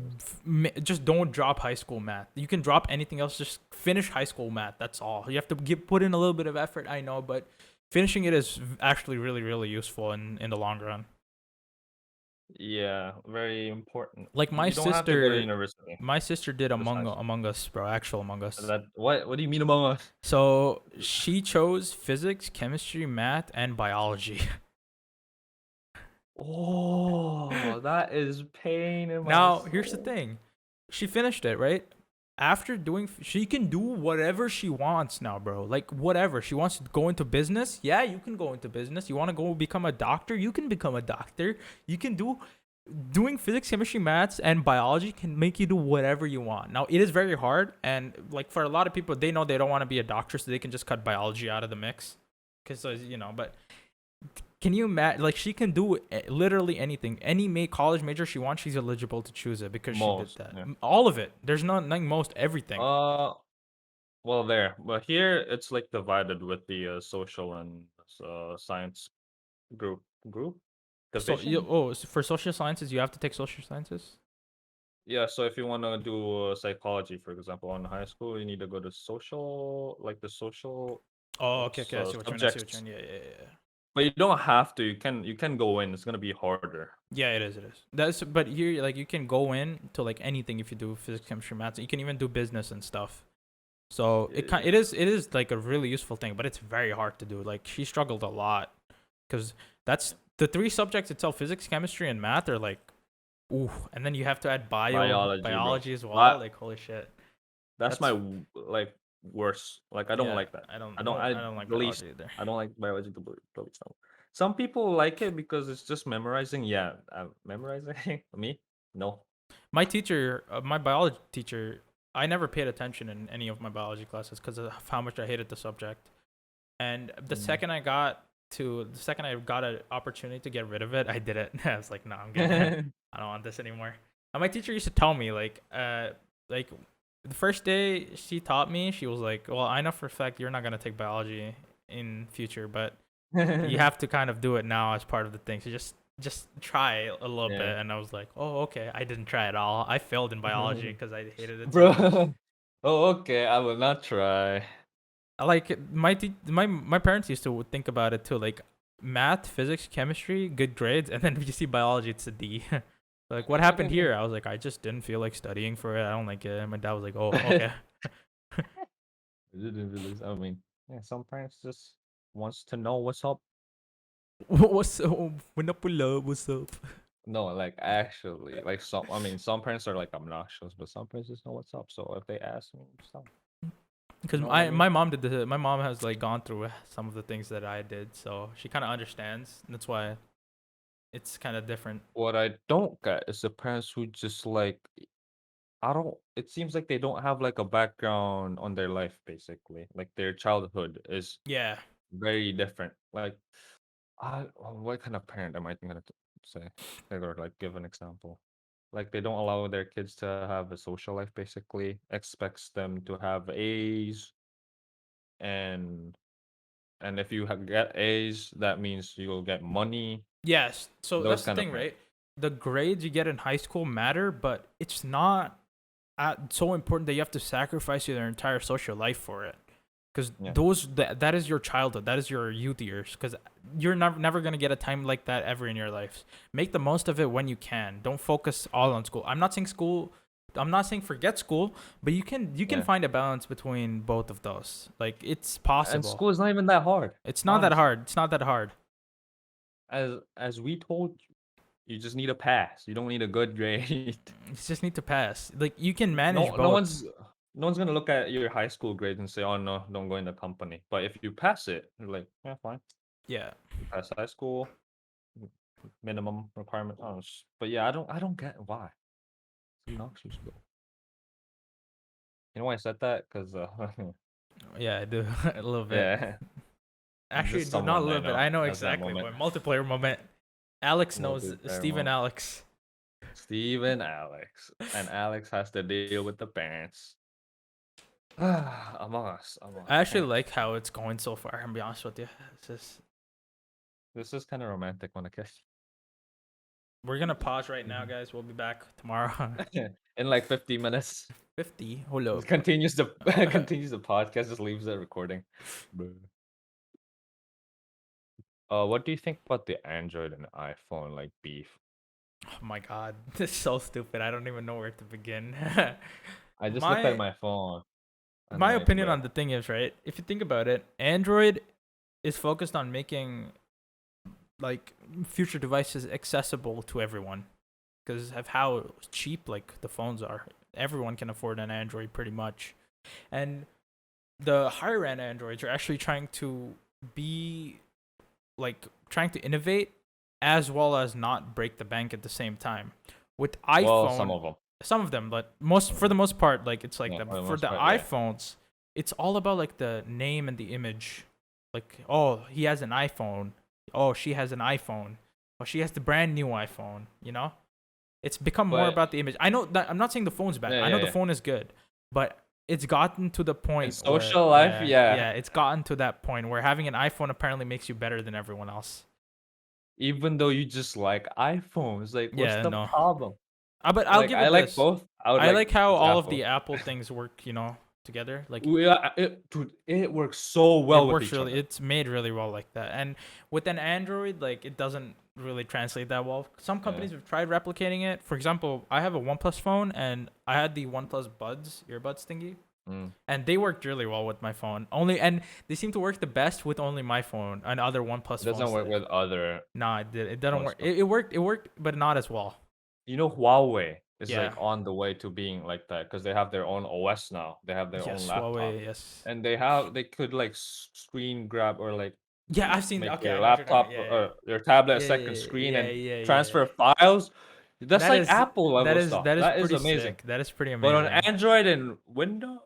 Anyways. just don't drop high school math. You can drop anything else. Just finish high school math. That's all. You have to put in a little bit of effort. I know, but finishing it is actually really really useful in the long run. Yeah, very important. Like You don't have to go to university. my sister did Just high school. Among Us, bro. Actual Among Us. That what do you mean among us? So she chose physics, chemistry, math, and biology. Oh, that is pain in my Now here's the soul. thing, she finished it right. After doing, she can do whatever she wants now, bro. Like whatever she wants to go into business. Yeah, you can go into business. You want to go become a doctor? You can become a doctor. You can do doing physics, chemistry, maths, and biology can make you do whatever you want. Now, it is very hard, and like for a lot of people, they know they don't want to be a doctor, so they can just cut biology out of the mix, because But can you imagine? Like she can do literally anything, any college major she wants, she's eligible to choose it because Most, she did that. yeah. All of it. There's nothing, most everything. Well, there, but here it's like divided with the social and science group So division. so for social sciences, you have to take social sciences. Yeah, so if you want to do psychology, for example, in high school, you need to go to social, like the social Oh, okay, okay. I see what you mean. I see what you subjects. mean. Yeah. But you don't have to. You can go in. It's gonna be harder. Yeah, it is. It is. That's but here, like, you can go in to like anything if you do physics, chemistry, maths. You can even do business and stuff. So it is like a really useful thing, but it's very hard to do. Like she struggled a lot because that's the three subjects itself: physics, chemistry, and math are like, ooh, and then you have to add Bro. biology as well. That, Like holy shit. that's That's my like worst. Like I don't yeah. like that. I I don't like the least biology either. I don't like biology the least. Some people like it because it's just memorizing. Yeah, memorizing. Me, no. My teacher, my biology teacher, I never paid attention in any of my biology classes because of how much I hated the subject. And Mm. the second I got an opportunity to get rid of it, I did it. I was like, no, I'm getting I don't want this anymore. And my teacher used to tell me like the first day she taught me, she was like, well, I know for a fact you're not gonna take biology in future, but you have to kind of do it now as part of the thing. So just try a little bit. Yeah, And I was like, oh, okay. I didn't try at all. I failed in biology because I hated it so much. bro. Oh, okay. I will not try. I like my parents used to think about it too, like math, physics, chemistry, good grades, and then if you see biology, it's a D. Like what happened here? I was like, I just didn't feel like studying for it. I don't like it. And my dad was like, oh, okay. I mean, yeah, some parents just wants to know what's up. What's up? When up with love? What's up? No, like actually, like some. I mean, some parents are like obnoxious, but some parents just know what's up. So if they ask me, stuff, Because you know what I mean? my mom did this. My mom has like gone through some of the things that I did, so she kind of understands. That's why it's kind of different. What I don't get is the parents who just like I don't. It seems like they don't have like a background on their life, basically. Like their childhood is Yeah. very different. Like, what kind of parent am I gonna say? Or like give an example. Like they don't allow their kids to have a social life, basically. Expects them to have A's, and if you get A's, that means you'll get money. Yes. So Those that's the kind of thing, parents. right? The grades you get in high school matter, but it's not so important that you have to sacrifice your entire social life for it. Because Yeah. that is your childhood, that is your youth years. Because you're never gonna get a time like that ever in your life. Make the most of it when you can. Don't focus all on school. I'm not saying forget school, but you can find a balance between both of those. Like it's And possible. school is not even that hard. It's not that honestly. hard. It's not that hard. As we told you, you just need a pass. You don't need a good grade. You just need to pass. Like you can manage No, both. no one's gonna look at your high school grade and say, "Oh no, don't go in the company." But if you pass it, you're like, "Yeah, fine." Yeah. You pass high school, minimum requirement. Oh, but yeah, I don't get why. It's obnoxious, bro. You know why I said that? Cause Yeah, I do a little bit. yeah, Actually, just do not a someone I little bit. know I know has that exactly. moment. But multiplayer moment. Alex knows Multiplayer Steve and moment. Alex. Steve and Alex, and Alex has to deal with the parents. Among Us. I actually like how it's going so far. I'm be honest with you. It's just This is kind of romantic when I guess. we're gonna pause right now, guys. We'll be back tomorrow. In like 50 minutes. 50. Hold up. Continues the continues the podcast, just leaves the recording. What do you think about the Android and iPhone like beef? Oh my god, this is so stupid. I don't even know where to begin. I just looked at my my phone and my like, opinion bruh. on the thing is, right, if you think about it, Android is focused on making like future devices accessible to everyone because of how cheap like the phones are. Everyone can afford an Android pretty much, and the higher end Androids are actually trying to be like trying to innovate as well as not break the bank at the same time. With Well, iPhone, some of them, but for the most part, like it's like Yeah, that. for the For most the part, yeah. iPhones, it's all about like the name and the image. Like, oh, he has an iPhone. Oh, she has an iPhone. Oh, she has the brand new iPhone. You know, it's become more But about the image. I know that I'm not saying the phone's bad. I know the yeah. phone is good, but it's gotten to the point In social life, yeah, it's gotten to that point where having an iPhone apparently makes you better than everyone else. Even though you just like iPhones, like what's Yeah, the no. problem? But I'll Like give I it like this. both. I would I like how all of Apple. the Apple things work, together. Like Dude, it works so it well with works each really. other. It's made really well like that. And with an Android, like it doesn't really translate that well. Some companies have tried replicating it. For example, I have a OnePlus phone, and I had the OnePlus earbuds thingy, and they worked really well with my phone. And they seem to work the best with only my phone and other OnePlus It doesn't phones. work with other. Nah, it didn't phone work. stuff. It worked, but not as well. You know, Huawei is Yeah. like on the way to being like that because they have their own OS now. They have their own Yes, laptop, Huawei. Yes. and they could like screen grab or like Yeah, I've seen. make Okay, your I know what you're talking laptop about. or your tablet a Yeah, second yeah, screen yeah, and yeah, yeah, yeah. transfer files. That's That like is Apple level stuff. that is That is pretty amazing. sick. That is pretty But on amazing. Android and Windows,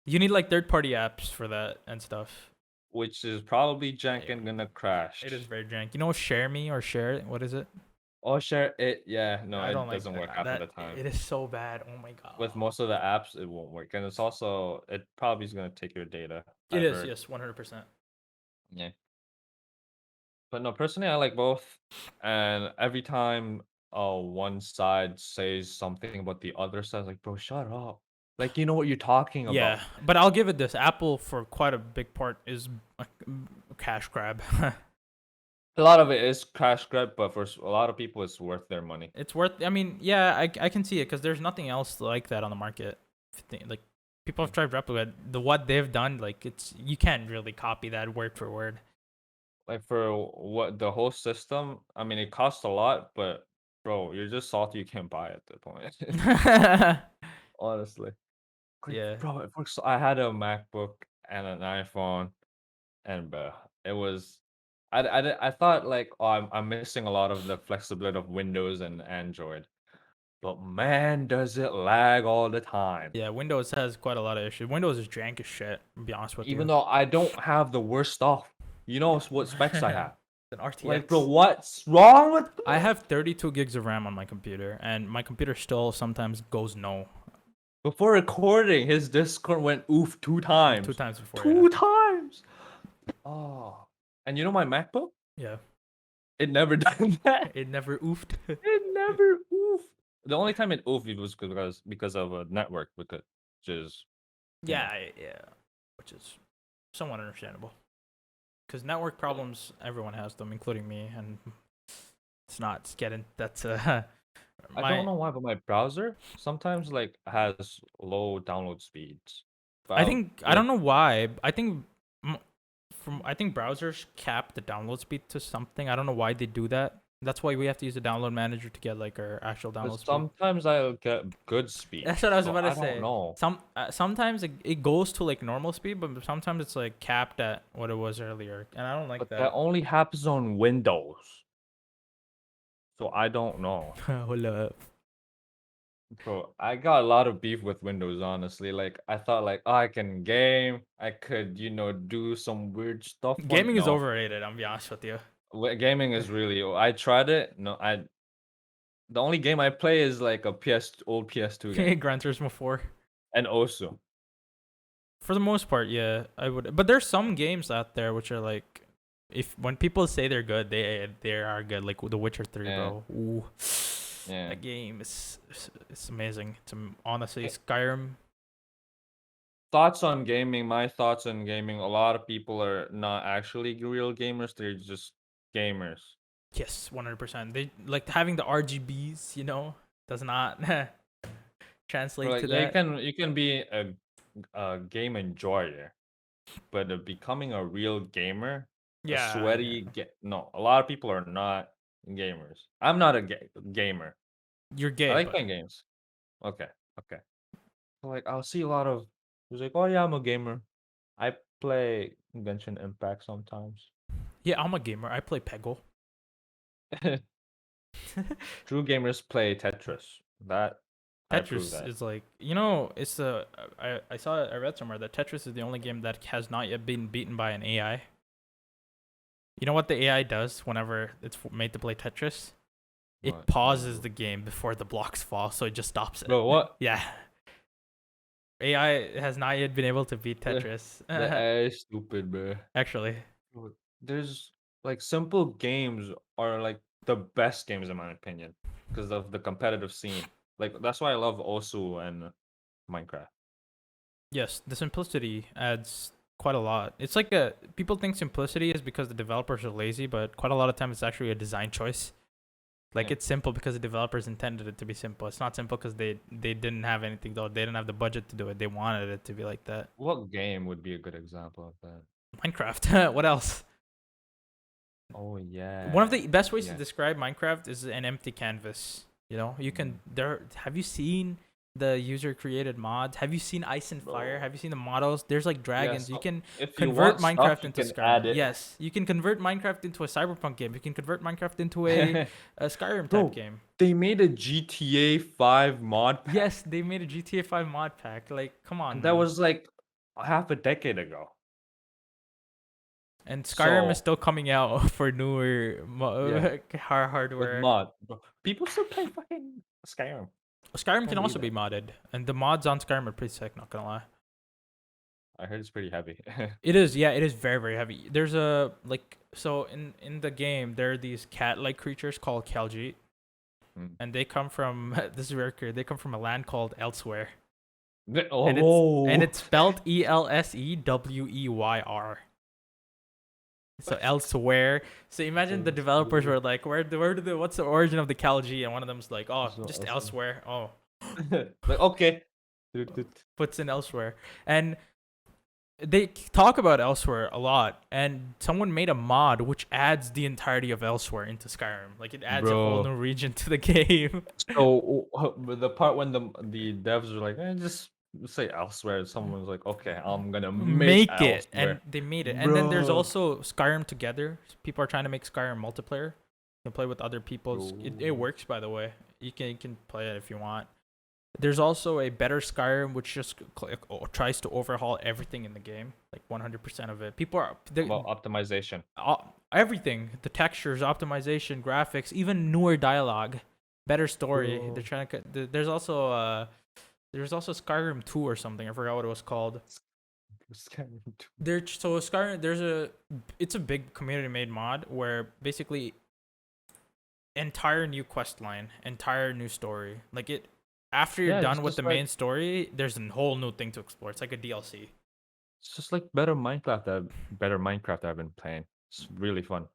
You need like third-party apps for that and stuff. which is probably jank and gonna crash. It is very jank. You know, Share Me or Share It? What is it? Oh, share it. Yeah, no, I don't it like doesn't work that. half of the time. It is so bad. Oh my god. With most of the apps, it won't work, and it's also it probably is gonna take your data. It I've is, heard. yes, 100%. Yeah. But no, personally, I like both. And every time one side says something about the other side, like, bro, shut up. Like, you know what you're talking about. Yeah, but I'll give it this. Apple, for quite a big part, is a cash grab. A lot of it is crash grab, but for a lot of people, it's worth their money. It's worth. I mean, yeah, I can see it because there's nothing else like that on the market. Like people have tried replicate what they've done. Like you can't really copy that word for word. Like, for what the whole system, I mean, it costs a lot, but bro, you're just salty you can't buy it at the point. Honestly. Like, Yeah. bro, it works. I had a MacBook and an iPhone, and bro, it was. I thought like, oh, I'm missing a lot of the flexibility of Windows and Android, but man, does it lag all the time. Yeah, Windows has quite a lot of issues. Windows is jank as shit, to be honest with Even you. though I don't have the worst stuff, you know what specs I have. An RTX. Like, bro, what's wrong with? I have 32 gigs of RAM on my computer, and my computer still sometimes goes no. Before recording, his Discord went oof 2 times. 2 times before. Two times. Oh, and you know my MacBook? Yeah. It never done that. It never oofed. It never oofed. The only time it oofed was because of a network, which is Yeah, which is somewhat understandable. because network problems, everyone has them, including me, and it's getting that's I don't know why, but my browser sometimes like has low download speeds. I But think I don't know why. M- I think browsers cap the download speed to something. I don't know why they do that. That's why we have to use the download manager to get like our actual download speed. sometimes I'll get good speed. That's what I was so about to I say. don't know. Sometimes it goes to like normal speed, but sometimes it's like capped at what it was earlier, and I don't like But that that. only happens on Windows. So I don't know. Hold up. Bro, I got a lot of beef with Windows, honestly. Like I thought like, oh, I can game, I could, do some weird stuff on Gaming is no. overrated. I'm be honest with you. Gaming is really I tried it. No, the only game I play is like a old PS2 game. Gran Turismo 4. And also. For the most part, yeah, I would. But there's some games out there which are like, if when people say they're good, they are good. Like The Witcher 3, Yeah. bro. Ooh, Yeah. that game is it's amazing. Honestly Skyrim. Thoughts on gaming, my thoughts on gaming. A lot of people are not actually real gamers, they're just gamers. Yes, 100%. They like having the RGBs. Does not translate Like to yeah, that. you can be a game enjoyer, but becoming a real gamer, a Yeah, sweaty no, a lot of people are not gamers. I'm not a gamer. you're I gay, like but playing games. Okay, okay. So like I'll see a lot of who's like, oh yeah, I'm a gamer. I play Genshin Impact sometimes. yeah, I'm a gamer. I play Peggle. True gamers play Tetris. That I approve Tetris that. is like it's I read somewhere that Tetris is the only game that has not yet been beaten by an AI. You know what the AI does whenever it's made to play Tetris? It What? pauses the game before the blocks fall, so it just stops it. Bro, what? Yeah. AI has not yet been able to beat The Tetris. AI is stupid, bro. Actually. There's like simple games are like the best games in my opinion because of the competitive scene. Like that's why I love Osu and Minecraft. Yes, the simplicity adds quite a lot. It's like people think simplicity is because the developers are lazy, but quite a lot of times it's actually a design choice. Like Yeah. it's simple because the developers intended it to be simple. It's not simple because they didn't have anything though. They didn't have the budget to do it. They wanted it to be like that. What game would be a good example of that? Minecraft. What else? Oh yeah. One of the best ways to Yeah. describe Minecraft is an empty canvas. You can Mm. there. Have you seen the user created mods? Have you seen Ice and Fire? Bro. Have you seen the models? There's like Yeah, dragons. You so can if you convert want stuff, Minecraft you into can add Skyrim. it. Yes, you can convert Minecraft into a cyberpunk game. You can convert Minecraft into a Skyrim type Bro, game. they made a GTA 5 mod pack. Yes, they made a GTA 5 mod pack. Like, come on, That man. was like half a decade ago. And Skyrim is So still coming out for newer yeah, with hardware. mod, bro, people still play fucking Skyrim. Skyrim can Can't believe also be that. modded, and the mods on Skyrim are pretty sick. Not gonna lie. I heard it's pretty heavy. It is, yeah, it is very, very heavy. There's so in the game there are these cat-like creatures called Khajiit, Mm. and they come from this is very clear. They come from a land called Elsewhere, Oh, and it's spelled Elseweyr. So Elsewhere. So imagine the developers were like, what's the origin of the Khajiit? And one of them's like, oh, So just Elsewhere. Elsewhere. Oh, like okay. puts in Elsewhere, and they talk about Elsewhere a lot, and someone made a mod which adds the entirety of Elsewhere into Skyrim. Like it adds a whole Bro. new region to the game. So the part when the devs were like, just say elsewhere, someone's like, okay, I'm gonna make Make it, and elsewhere. they made it. And then there's Bro. also Skyrim Together. People are trying to make Skyrim multiplayer. You can play with other people. It Bro. works, by the way. You can play it if you want. There's also a better Skyrim which just tries to overhaul everything in the game, like 100% of it. People are Well, optimization. everything, the textures, optimization, graphics, even newer dialogue, better story. Bro. They're trying to. There's also Skyrim 2 or something. I forgot what it was called. Skyrim 2. Skyrim. It's a big community made mod where basically entire new quest line, entire new story. Like it after you're Yeah, done it's with just the like main story, there's a whole new thing to explore. It's like a DLC. It's just like better Minecraft I've been playing. It's really fun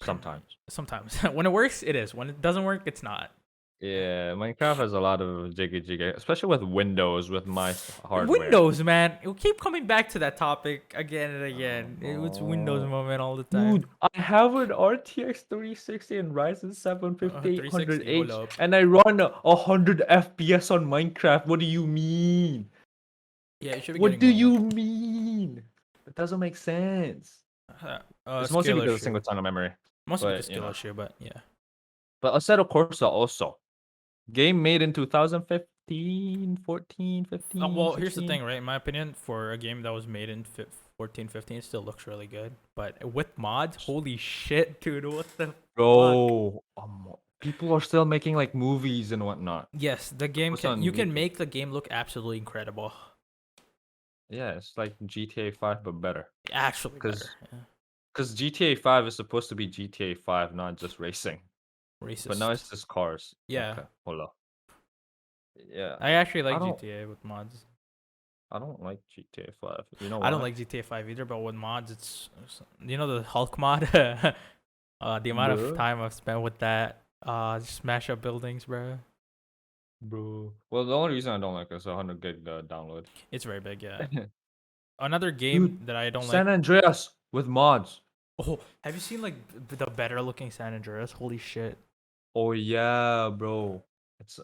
sometimes. Sometimes when it works, it is. When it doesn't work, it's not. Yeah, Minecraft has a lot of jiggy, especially with Windows with my hardware. Windows, man. We keep coming back to that topic again and again. It's Windows No. moment all the Dude, time. I have an RTX 360 and Ryzen 7 360, hold 5800H, up. and I run 100 FPS on Minecraft. What do you mean? Yeah, you should be What getting do more. you mean? It doesn't make sense. It's mostly Skill because of issue. single channel memory. Mostly But because skill issue, but yeah. But Assetto Corsa also. Game made in 2015, 14, 15, Well, here's the 16. thing, right? In my opinion, for a game that was made in 14, 15, it still looks really good. But with mods, holy shit, dude, what the fuck? Bro, people are still making like movies and whatnot. Yes, the game What's can. on You can YouTube? make the game look absolutely incredible. Yeah, it's like GTA 5 but better. Actually, Because better. Yeah. because GTA 5 is supposed to be GTA 5, not just racing. Racist. But now it's just cars. Yeah. Okay, hold up. Yeah. I actually I like don't GTA with mods. I don't like GTA 5. You know I don't why? like GTA 5 either, but with mods, it's you know the Hulk mod. The amount of Bruh. time I've spent with that. Just smash up buildings, bro. Bro. Well, the only reason I don't like it is 100 gig download. It's very big, yeah. Another game Dude, that I don't like. San Andreas with mods. Oh, have you seen like the better looking San Andreas? Holy shit, Oh yeah, bro. It's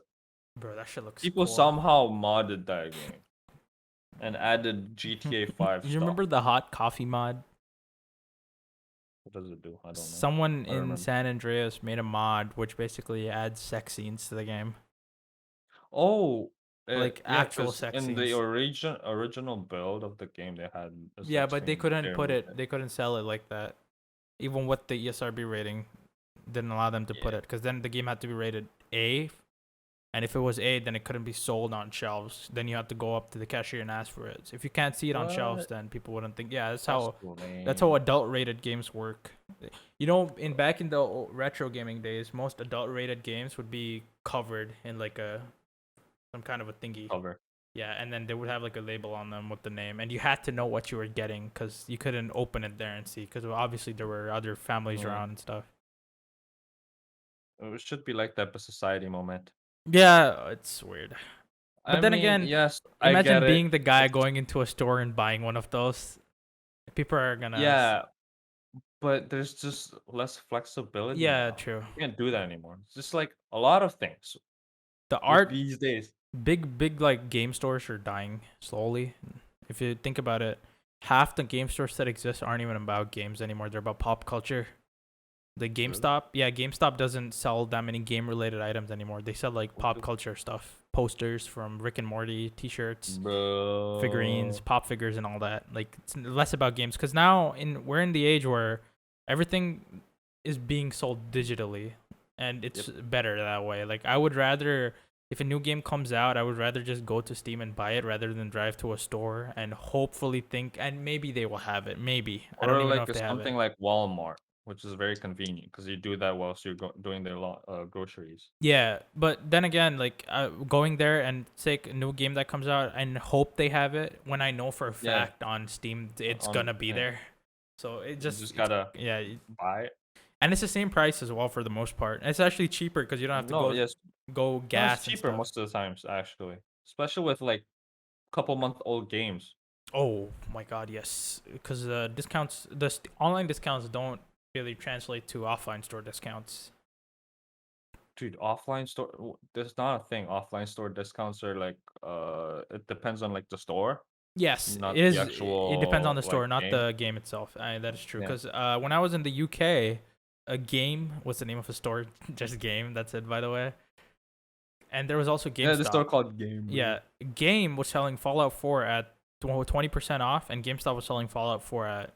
bro, that shit looks people cool. somehow modded that game and added GTA 5 You stuff. remember the hot coffee mod? What does it do? I don't know. Someone I in remember. San Andreas made a mod which basically adds sex scenes to the game. Oh, Like yeah, actual 'cause sex in the scenes. original build of the game, they had a Yeah, sex but they scene. couldn't They put removed it. They couldn't sell it like that. Even with the ESRB rating, didn't allow them to put Yeah. it because then the game had to be rated A, and if it was A, then it couldn't be sold on shelves. Then you have to go up to the cashier and ask for it. So if you can't see it on shelves, What? then people wouldn't think. Yeah, That's that's how lame. adult rated games work. You know, in back in the retro gaming days, most adult rated games would be covered in like some kind of a thingy. Cover. Yeah, and then they would have like a label on them with the name, and you had to know what you were getting because you couldn't open it there and see because obviously there were other families Mm. around and stuff. It should be like that, but society moment. Yeah, it's weird. But I then mean, again, yes, I imagine get it. being the guy It's- going into a store and buying one of those. People are gonna. Yeah, but there's just less flexibility Yeah, now. true. You can't do that anymore. It's just like a lot of things The with art, these days. big like game stores are dying slowly. If you think about it, half the game stores that exist aren't even about games anymore. They're about pop culture. The Really? GameStop doesn't sell that many game related items anymore. They sell like What pop the- culture stuff, posters from Rick and Morty, T-shirts, Bro. figurines, pop figures, and all that. Like it's less about games because now we're in the age where everything is being sold digitally, and it's better that way. Like I would rather. If a new game comes out, I would rather just go to Steam and buy it rather than drive to a store and hopefully think, and maybe they will have it. Maybe. I don't Or even know like if they have something it. like Walmart, which is very convenient because you do that whilst you're doing their groceries. Yeah, but then again, like going there and take a new game that comes out and hope they have it when I know for a Yeah. fact on Steam it's On- gonna be yeah. there. So it You just, just gotta yeah, buy it. and it's the same price as well for the most part. It's actually cheaper because you don't have to No, yes, go no, it's gas and cheaper stuff. most of the times actually, especially with like couple-month-old games. Oh my god, yes, because the discounts, online discounts don't really translate to offline store discounts. Dude, offline store, there's not a thing. Offline store discounts are like, it depends on like the store, Yes, not it the is. It depends on actual the store, like not game. the game itself. That is true. Yeah. Because when I was in the UK, a game. What's the name of a store? Just Game. That's it, by the way. And there was also GameStop. Yeah, the store called Game. Bro. Yeah, Game was selling Fallout 4 at 20% off, and GameStop was selling Fallout 4 at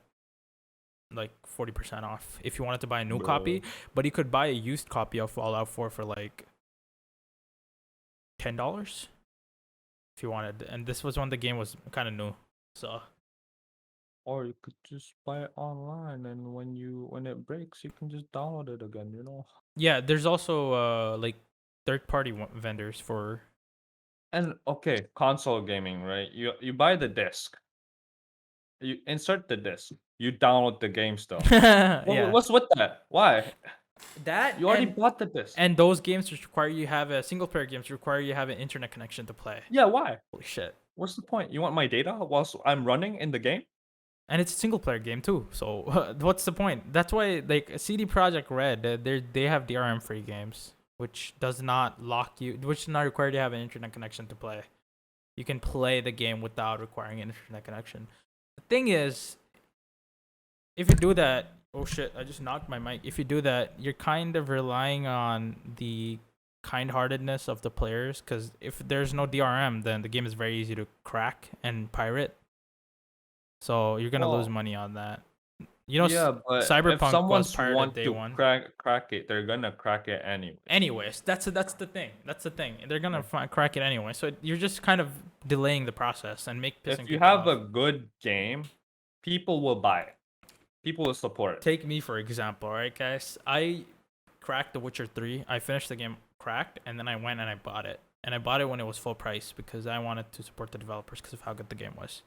like 40% off if you wanted to buy a new copy. But you could buy a used copy of Fallout 4 for like $10 if you wanted. And this was when the game was kind of new, so. Or you could just buy it online, and when it breaks, you can just download it again. You know. Yeah, there's also like third-party vendors for. And okay, console gaming, right? You buy the disc, You insert the disc. You download the game still. Yeah. What's with that? Why? That You already bought the disc. and those games require you have a single player games require you have an internet connection to play. Yeah, why? Holy shit. What's the point? You want my data whilst I'm running in the game? And it's a single player game too. So what's the point? That's why like CD Projekt Red, they have DRM free games, which does not lock you, which is not required to have an internet connection to play. You can play the game without requiring an internet connection. The thing is, if you do that, oh shit, I just knocked my mic. If you do that, you're kind of relying on the kind-heartedness of the players, because if there's no DRM, then the game is very easy to crack and pirate. So you're gonna lose money on that. You know, Yeah, but Cyberpunk if someone was pirated wants day to one. crack it, they're gonna crack it anyway. Anyways, that's the thing. That's the thing. They're gonna crack it anyway. So you're just kind of delaying the process and pissing If you people have off. a good game, people will buy it. People will support it. Take me for example, alright, guys. I cracked The Witcher 3. I finished the game cracked, and then I went and I bought it. And I bought it when it was full price because I wanted to support the developers because of how good the game was.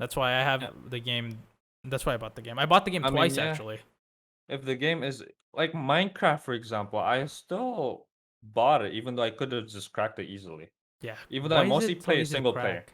That's why I have the game. That's why I bought the game. I bought the game twice actually. If the game is like Minecraft, for example, I still bought it even though I could have just cracked it easily. Yeah. Even though I mostly play single player.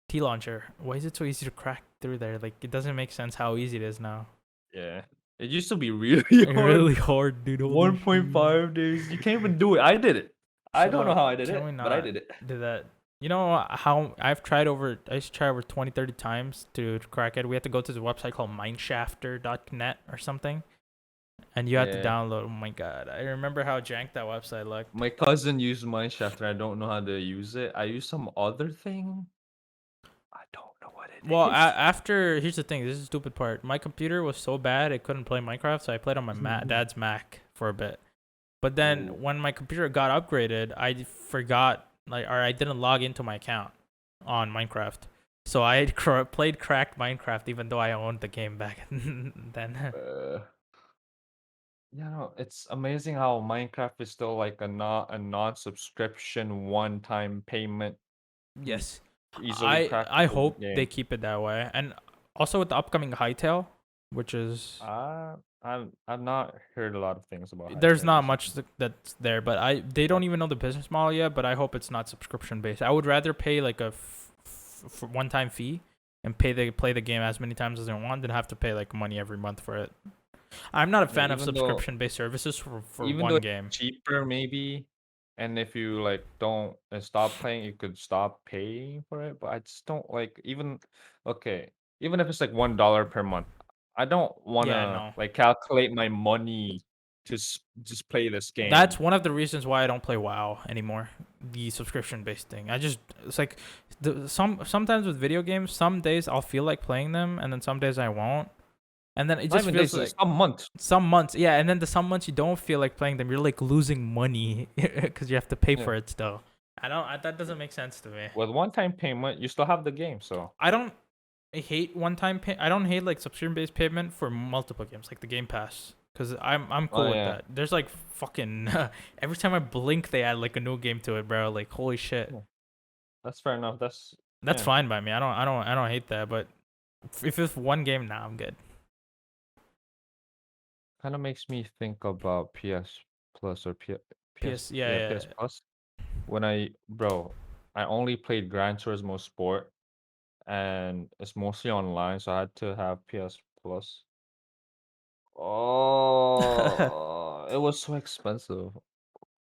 T launcher. Why is it so easy to crack through there? Like it doesn't make sense how easy it is now. Yeah. It used to be really hard. Really hard, dude. 1.5 days. You can't even do it. I did it. I don't know how I did it, but I did it. Did that. You know how I used to try over 20, 30 times to crack it. We had to go to the website called mineshafter.net or something. And you had to download. Oh my god. I remember how jank that website looked. My cousin used Mineshafter. I don't know how to use it. I use some other thing. I don't know what it is. Well, after, here's the thing. This is the stupid part. My computer was so bad it couldn't play Minecraft, so I played on my dad's Mac for a bit. But then when my computer got upgraded, I forgot, or I didn't log into my account on Minecraft. So I played cracked Minecraft even though I owned the game back then. It's amazing how Minecraft is still like a non-subscription one-time payment. Yes. Easily I hope game. they keep it that way. And also with the upcoming Hytale, which is I've not heard a lot of things about there's Hytale not recently. much that's there, but they don't even know the business model yet, but I hope it's not subscription based. I would rather pay like a one-time fee and play the game as many times as I want than have to pay like money every month for it. I'm not a fan of subscription-based services for one game. It's cheaper maybe, and if you like don't stop playing, you could stop paying for it. But I just don't like even if it's like $1 per month, I don't wanna like calculate my money to just play this game. That's one of the reasons why I don't play WoW anymore. The subscription-based thing. It's like sometimes with video games, some days I'll feel like playing them, and then some days I won't. And then it just feels like some months, yeah. And then some months you don't feel like playing them. You're like losing money because you have to pay for it still. That doesn't make sense to me. With one-time payment, you still have the game, so I don't hate one-time pay. I don't hate like subscription-based payment for multiple games, like the Game Pass, because I'm cool with that. There's like fucking every time I blink, they add like a new game to it, bro. Like holy shit. That's fair enough. That's fine by me. I don't hate that. But if it's one game, now I'm good. Kind of makes me think about PS Plus or PS Plus. When I only played Gran Turismo Sport, and it's mostly online, so I had to have PS Plus. Oh, it was so expensive.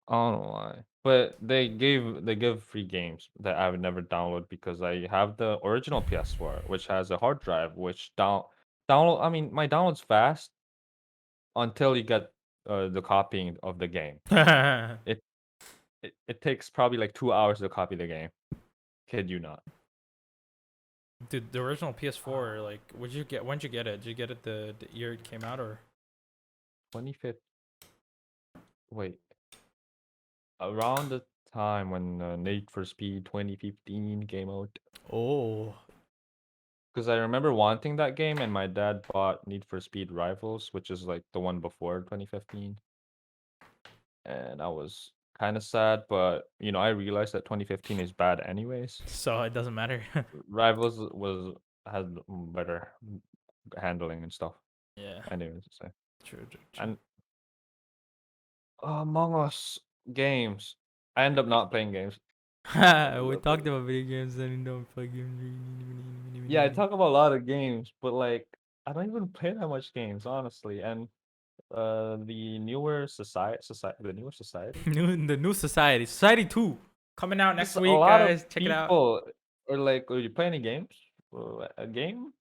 I don't know why, but they give free games that I would never download because I have the original PS4, which has a hard drive, which download. I mean, my download's fast until you get the copying of the game. It takes probably like 2 hours to copy the game. Kid you not. Dude, the original PS4, like, when'd you get it? Did you get it the year it came out, or 25th? Wait, around the time when Need for Speed 2015 came out. Oh. Because I remember wanting that game, and my dad bought Need for Speed Rivals, which is like the one before 2015. And I was kind of sad, but I realized that 2015 is bad anyways. So it doesn't matter. Rivals was has better handling and stuff. Yeah. Anyways, so. True. And Among Us games, I end up not playing games. We talked about video games and you don't play games. Yeah, I talk about a lot of games, but like I don't even play that much games, honestly. And the newer society. The new Society 2 coming out next Just a week, lot of guys. Check it out. people are like, "Are you play any games? A game?"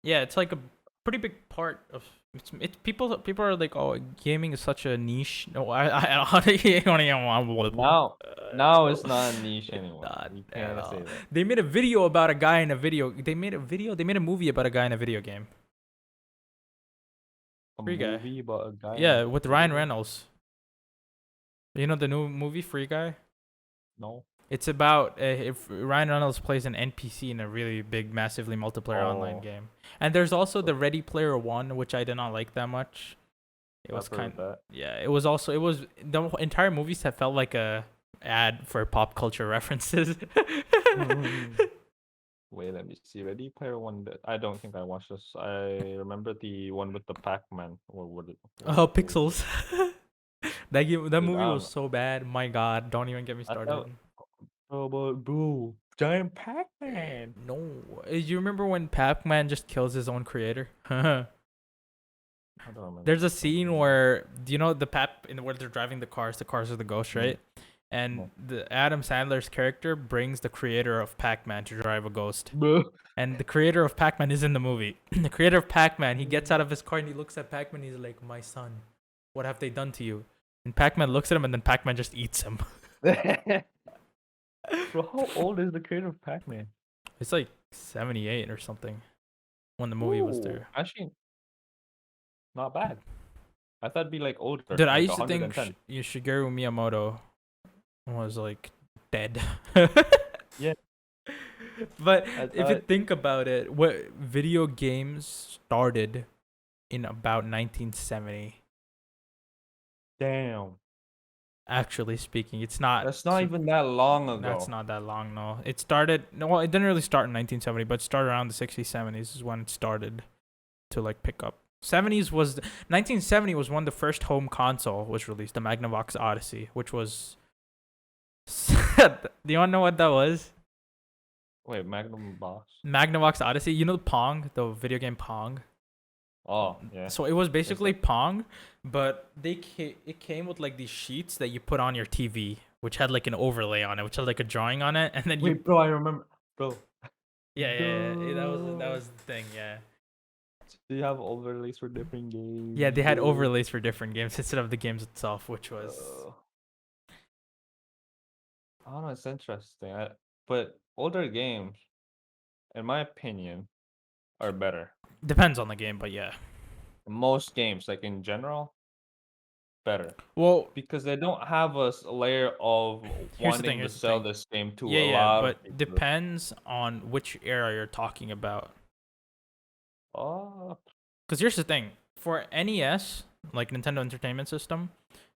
Yeah, it's like a pretty big part of it's people are like, oh, gaming is such a niche. No, I don't even Now it's not a niche anymore. not You at can't all. say that. They made a video about a guy in a video. They made a movie about a guy in a video game. A Free Guy. movie about a guy. Yeah, with Ryan Reynolds. You know the new movie Free Guy? No. It's about if Ryan Reynolds plays an NPC in a really big, massively multiplayer online Oh. game. And there's also the Ready Player One, which I did not like that much. It was I've heard kind that. yeah. It was the entire movie set felt like a ad for pop culture references. Wait, let me see. Ready Player One. I don't think I watched this. I remember the one with the Pac-Man. Or what? Oh, Pixels. That Dude, movie I don't was know. so bad. My God, don't even get me I started. thought, oh, but bro, giant Pac-Man. No, you remember when Pac-Man just kills his own creator? I don't remember. There's a scene where you know where they're driving the cars. The cars are the ghosts, right? And No. the Adam Sandler's character brings the creator of Pac-Man to drive a ghost. Bro. And the creator of Pac-Man is in the movie. The creator of Pac-Man, he gets out of his car and he looks at Pac-Man. He's like, "My son, what have they done to you?" And Pac-Man looks at him, and then Pac-Man just eats him. Bro, how old is the creator of Pac-Man? It's like 78 or something when the movie was there. Actually, not bad. I thought it'd be like older. Dude, I like used to think 110. Shigeru Miyamoto was like dead. Yeah. But I if you thought- think about it, what video games started in about 1970. Damn. Actually speaking, it's not. That's not even that long ago. That's not that long, no. It started. No, well, it didn't really start in 1970, but it started around the 60s, 70s is when it started to like pick up. 1970 was when the first home console was released, the Magnavox Odyssey, which was. Do you want to know what that was? Wait, Magnum Box? Magnavox Odyssey. You know Pong, the video game Pong. Oh, yeah. So it was basically Pong, but it came with like these sheets that you put on your TV, which had like an overlay on it, which had like a drawing on it, and then you. Wait, bro, I remember. Bro, Yeah. That was the thing. Yeah. do you have overlays for different games? Yeah, they had bro? overlays for different games instead of the games itself, which was. I don't know, it's interesting. But older games, in my opinion, are better. Depends on the game, but yeah. Most games, like in general, better. Well, Because they don't have a layer of Here's the thing, wanting to here's the sell thing. this game to yeah, a yeah, lot but of people. depends on which era you're talking about. Oh, Because here's the thing, for NES, like Nintendo Entertainment System,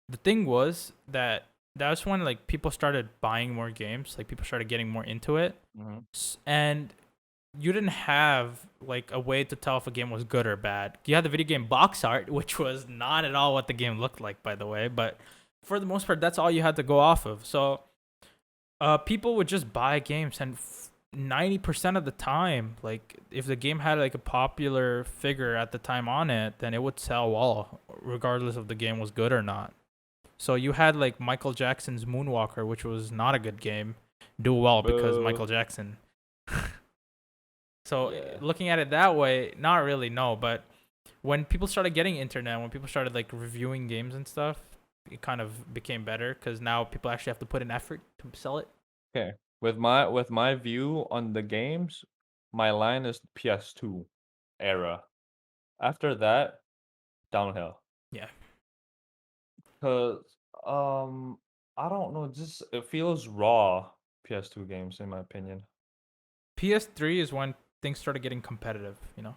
the thing was that that's when like people started buying more games, like people started getting more into it, mhm. and you didn't have like a way to tell if a game was good or bad. You had the video game box art, which was not at all what the game looked like, by the way, but for the most part, that's all you had to go off of. So, people would just buy games, and 90% of the time, like if the game had like a popular figure at the time on it, then it would sell well, regardless if the game was good or not. So you had like Michael Jackson's Moonwalker, which was not a good game, do well because Boo. Michael Jackson. So Yeah. looking at it that way, not really, no. But when people started getting internet, when people started like reviewing games and stuff, it kind of became better because now people actually have to put in effort to sell it. Okay. With my view on the games, my line is PS2 era. After that, downhill. Yeah. Cause I don't know, just it feels raw. PS2 games, in my opinion. PS3 is when things started getting competitive, you know?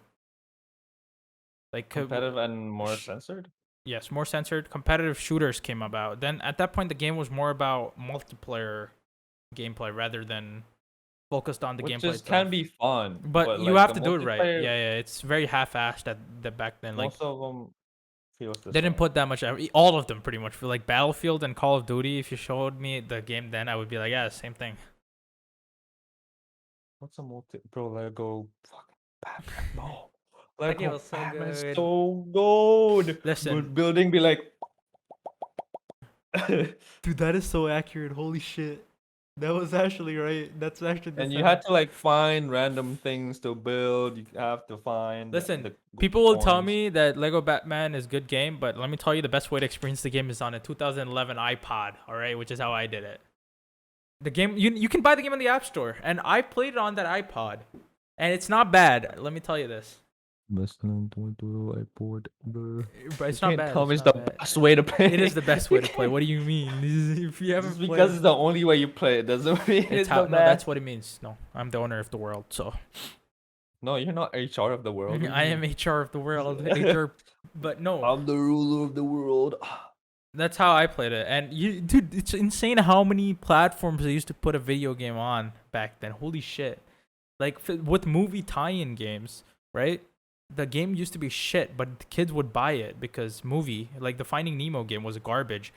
Like Competitive and more sh- censored. yes, more censored competitive shooters came about. Then at that point the game was more about multiplayer gameplay rather than focused on the which gameplay is can itself. be fun, But you like have the to do it right. multiplayer, Yeah, it's very half-assed at the back then. Like most of them feels the they didn't same. put that much effort. All of them pretty much. For like Battlefield and Call of Duty, if you showed me the game then, I would be like, yeah, same thing. What's a multi bro? Lego fucking Batman, bro. That game Lego was so Batman is good. so good. Listen, Building be like. dude, that is so accurate. Holy shit. That was actually right. That's actually the And you same. had to like find random things to build. You have to find Listen, the people will tell coins. me that Lego Batman is good game, but let me tell you the best way to experience the game is on a 2011 iPod, all right, which is how I did it. The game you can buy the game in the App Store, and I played it on that iPod, and it's not bad. Let me tell you this. Listening to iPod, bro. But it's You not can't bad. tell It's me it's not the bad. best way to play. It is the best way to play. You What do you mean? If you can't- haven't Just played, because it's the only way you play it doesn't mean it's how the no, best. that's what it means. No, I'm the owner of the world, so No, you're not HR of the world. What do you I am mean? HR of the world. HR, but no, I'm the ruler of the world. that's how I played it. And dude, it's insane how many platforms they used to put a video game on back then. Holy shit! Like with movie tie-in games, right? The game used to be shit, but the kids would buy it because movie, like the Finding Nemo game, was garbage.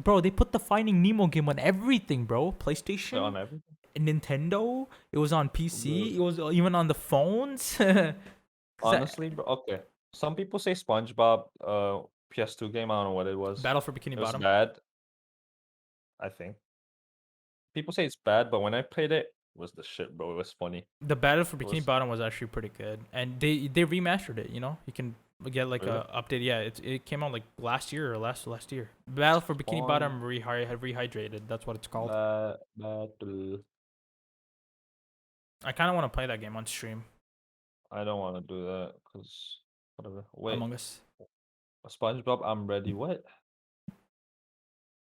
Bro, they put the Finding Nemo game on everything, bro. PlayStation, On everything. Nintendo. It was on PC. It Bro. was even on the phones. 'Cause I- Honestly, bro. Okay. Some people say SpongeBob, PS2 game. I don't know what it was. Battle for Bikini It was Bottom. bad. I think people say it's bad, but when I played it, it was the shit, bro. It was funny. The Battle for It Bikini was Bottom was actually pretty good, and they remastered it. You know, you can get like really a update. Yeah, it came out like last year or last year. Battle for Bikini fun. Bottom rehydrated. That's what it's called. Battle. I kind of want to play that game on stream. I don't want to do that because whatever. Wait, Among Us. SpongeBob, I'm ready. What?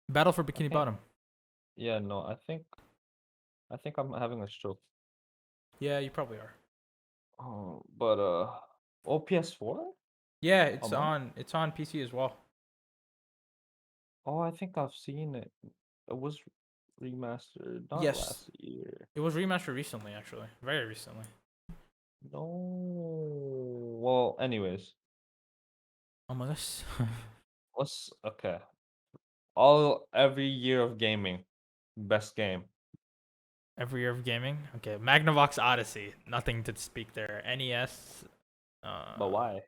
Battle for I Bikini can't. Bottom. Yeah, no. I think I'm having a stroke. Yeah, you probably are. Oh, but oh, PS4? Yeah, it's Among. on PC as well. Oh, I think I've seen it. It was remastered, not Yes, last year. it was remastered recently, actually, very recently. No. Well, anyways, Among Us. what's okay? Every year of gaming, best game. Every year of gaming. Okay, Magnavox Odyssey. Nothing to speak there. NES. But why?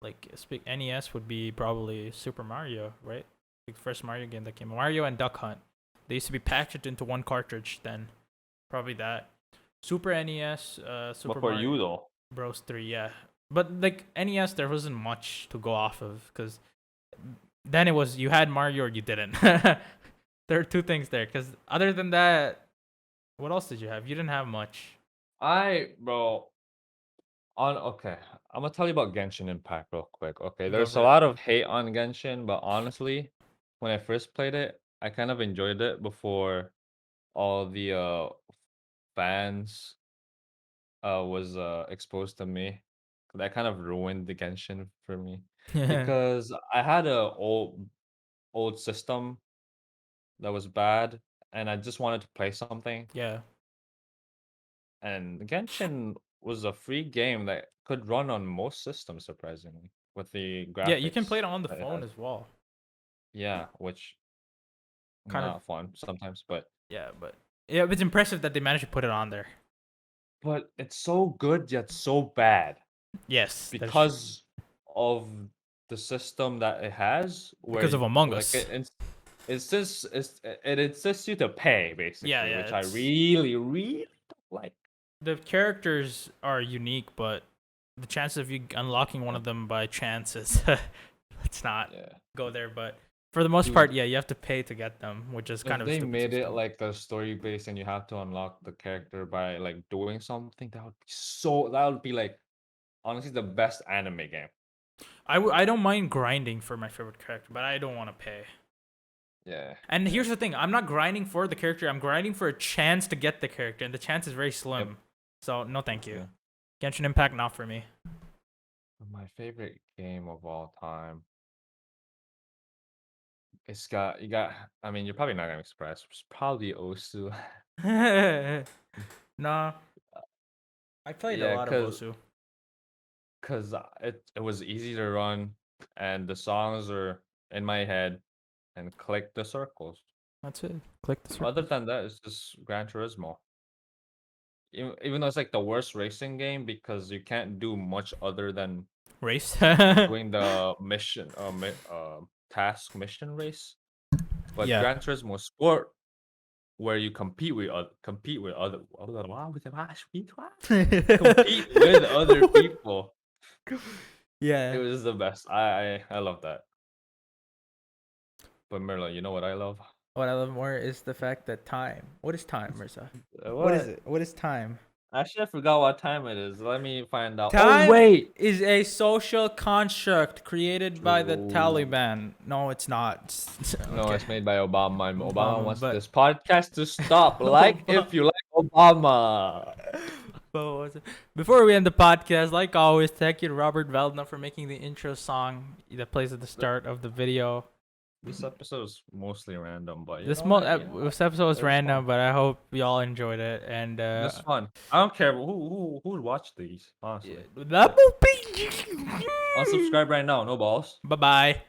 Like speak NES would be probably Super Mario, right? Like the first Mario game that came. Mario and Duck Hunt. They used to be packaged into one cartridge. Then probably that. Super NES. Super But for Mario you though, Bros 3. Yeah, but like NES, there wasn't much to go off of because then it was you had Mario or you didn't. There are two things there. Because other than that, what else did you have? You didn't have much. bro, okay, I'm gonna tell you about Genshin Impact real quick. Okay, Go there's for a it. lot of hate on Genshin, but honestly, when I first played it, I kind of enjoyed it before all the fans was exposed to me. That kind of ruined the Genshin for me because I had a old system that was bad, and I just wanted to play something. Yeah. And Genshin was a free game that could run on most systems, surprisingly, with the Yeah, you can play graphics it on the that it phone has. as well. Yeah, which Kind of. not fun sometimes, but Yeah, it's impressive that they managed to put it on there. it's so good yet so bad Yes, that's true. because of the system that it has, where Because of Among like Us. it insists you to pay Yeah, basically, yeah. which I It's really don't like. the characters are unique, but the chance of you unlocking one of them by chance is let's not Yeah. go there. But for the most Dude, part, yeah, you have to pay to get them, which is kind if of a they stupid made it system. like a story based and you have to unlock the character by like doing something, that would be like honestly the best anime game. I don't mind grinding for my favorite character, but I don't want to pay. Yeah. And here's the thing: I'm not grinding for the character. I'm grinding for a chance to get the character, and the chance is very slim. Yep. So no, thank you. Yeah. Genshin Impact, not for me. My favorite game of all time. I mean, you're probably not gonna be surprised. It's probably Osu. Nah, I played a Yeah, lot of Bosu. cause it was easy to run, and the songs are in my head, and click the circles. That's it. Click the Other circle. than that, it's just Gran Turismo. Even though it's like the worst racing game because you can't do much other than Race. doing the mission, task mission race. But Yeah. Gran Turismo Sport, where you compete with other, compete with other people. It Yeah. was the best. I love that. But Merlin, you know what I love? What I love more is the fact that time. What is time, Mirza? What What? is it? What is time? Actually, I forgot what time it is. Let me find out. Time Oh wait. is a social construct created by the True. Taliban. No, it's not. No, Okay. it's made by Obama, and Obama Obama, wants but- this podcast to stop. Like if you like Obama. But what was it? Before we end the podcast, like always, thank you to Robert Veldner for making the intro song that plays at the start of the video. This episode is mostly random, but This this episode was it's random, fun. but I hope y'all enjoyed it. And It's fun. I don't care who would watch these. Honestly, that will be. unsubscribe right now. No balls. Bye bye.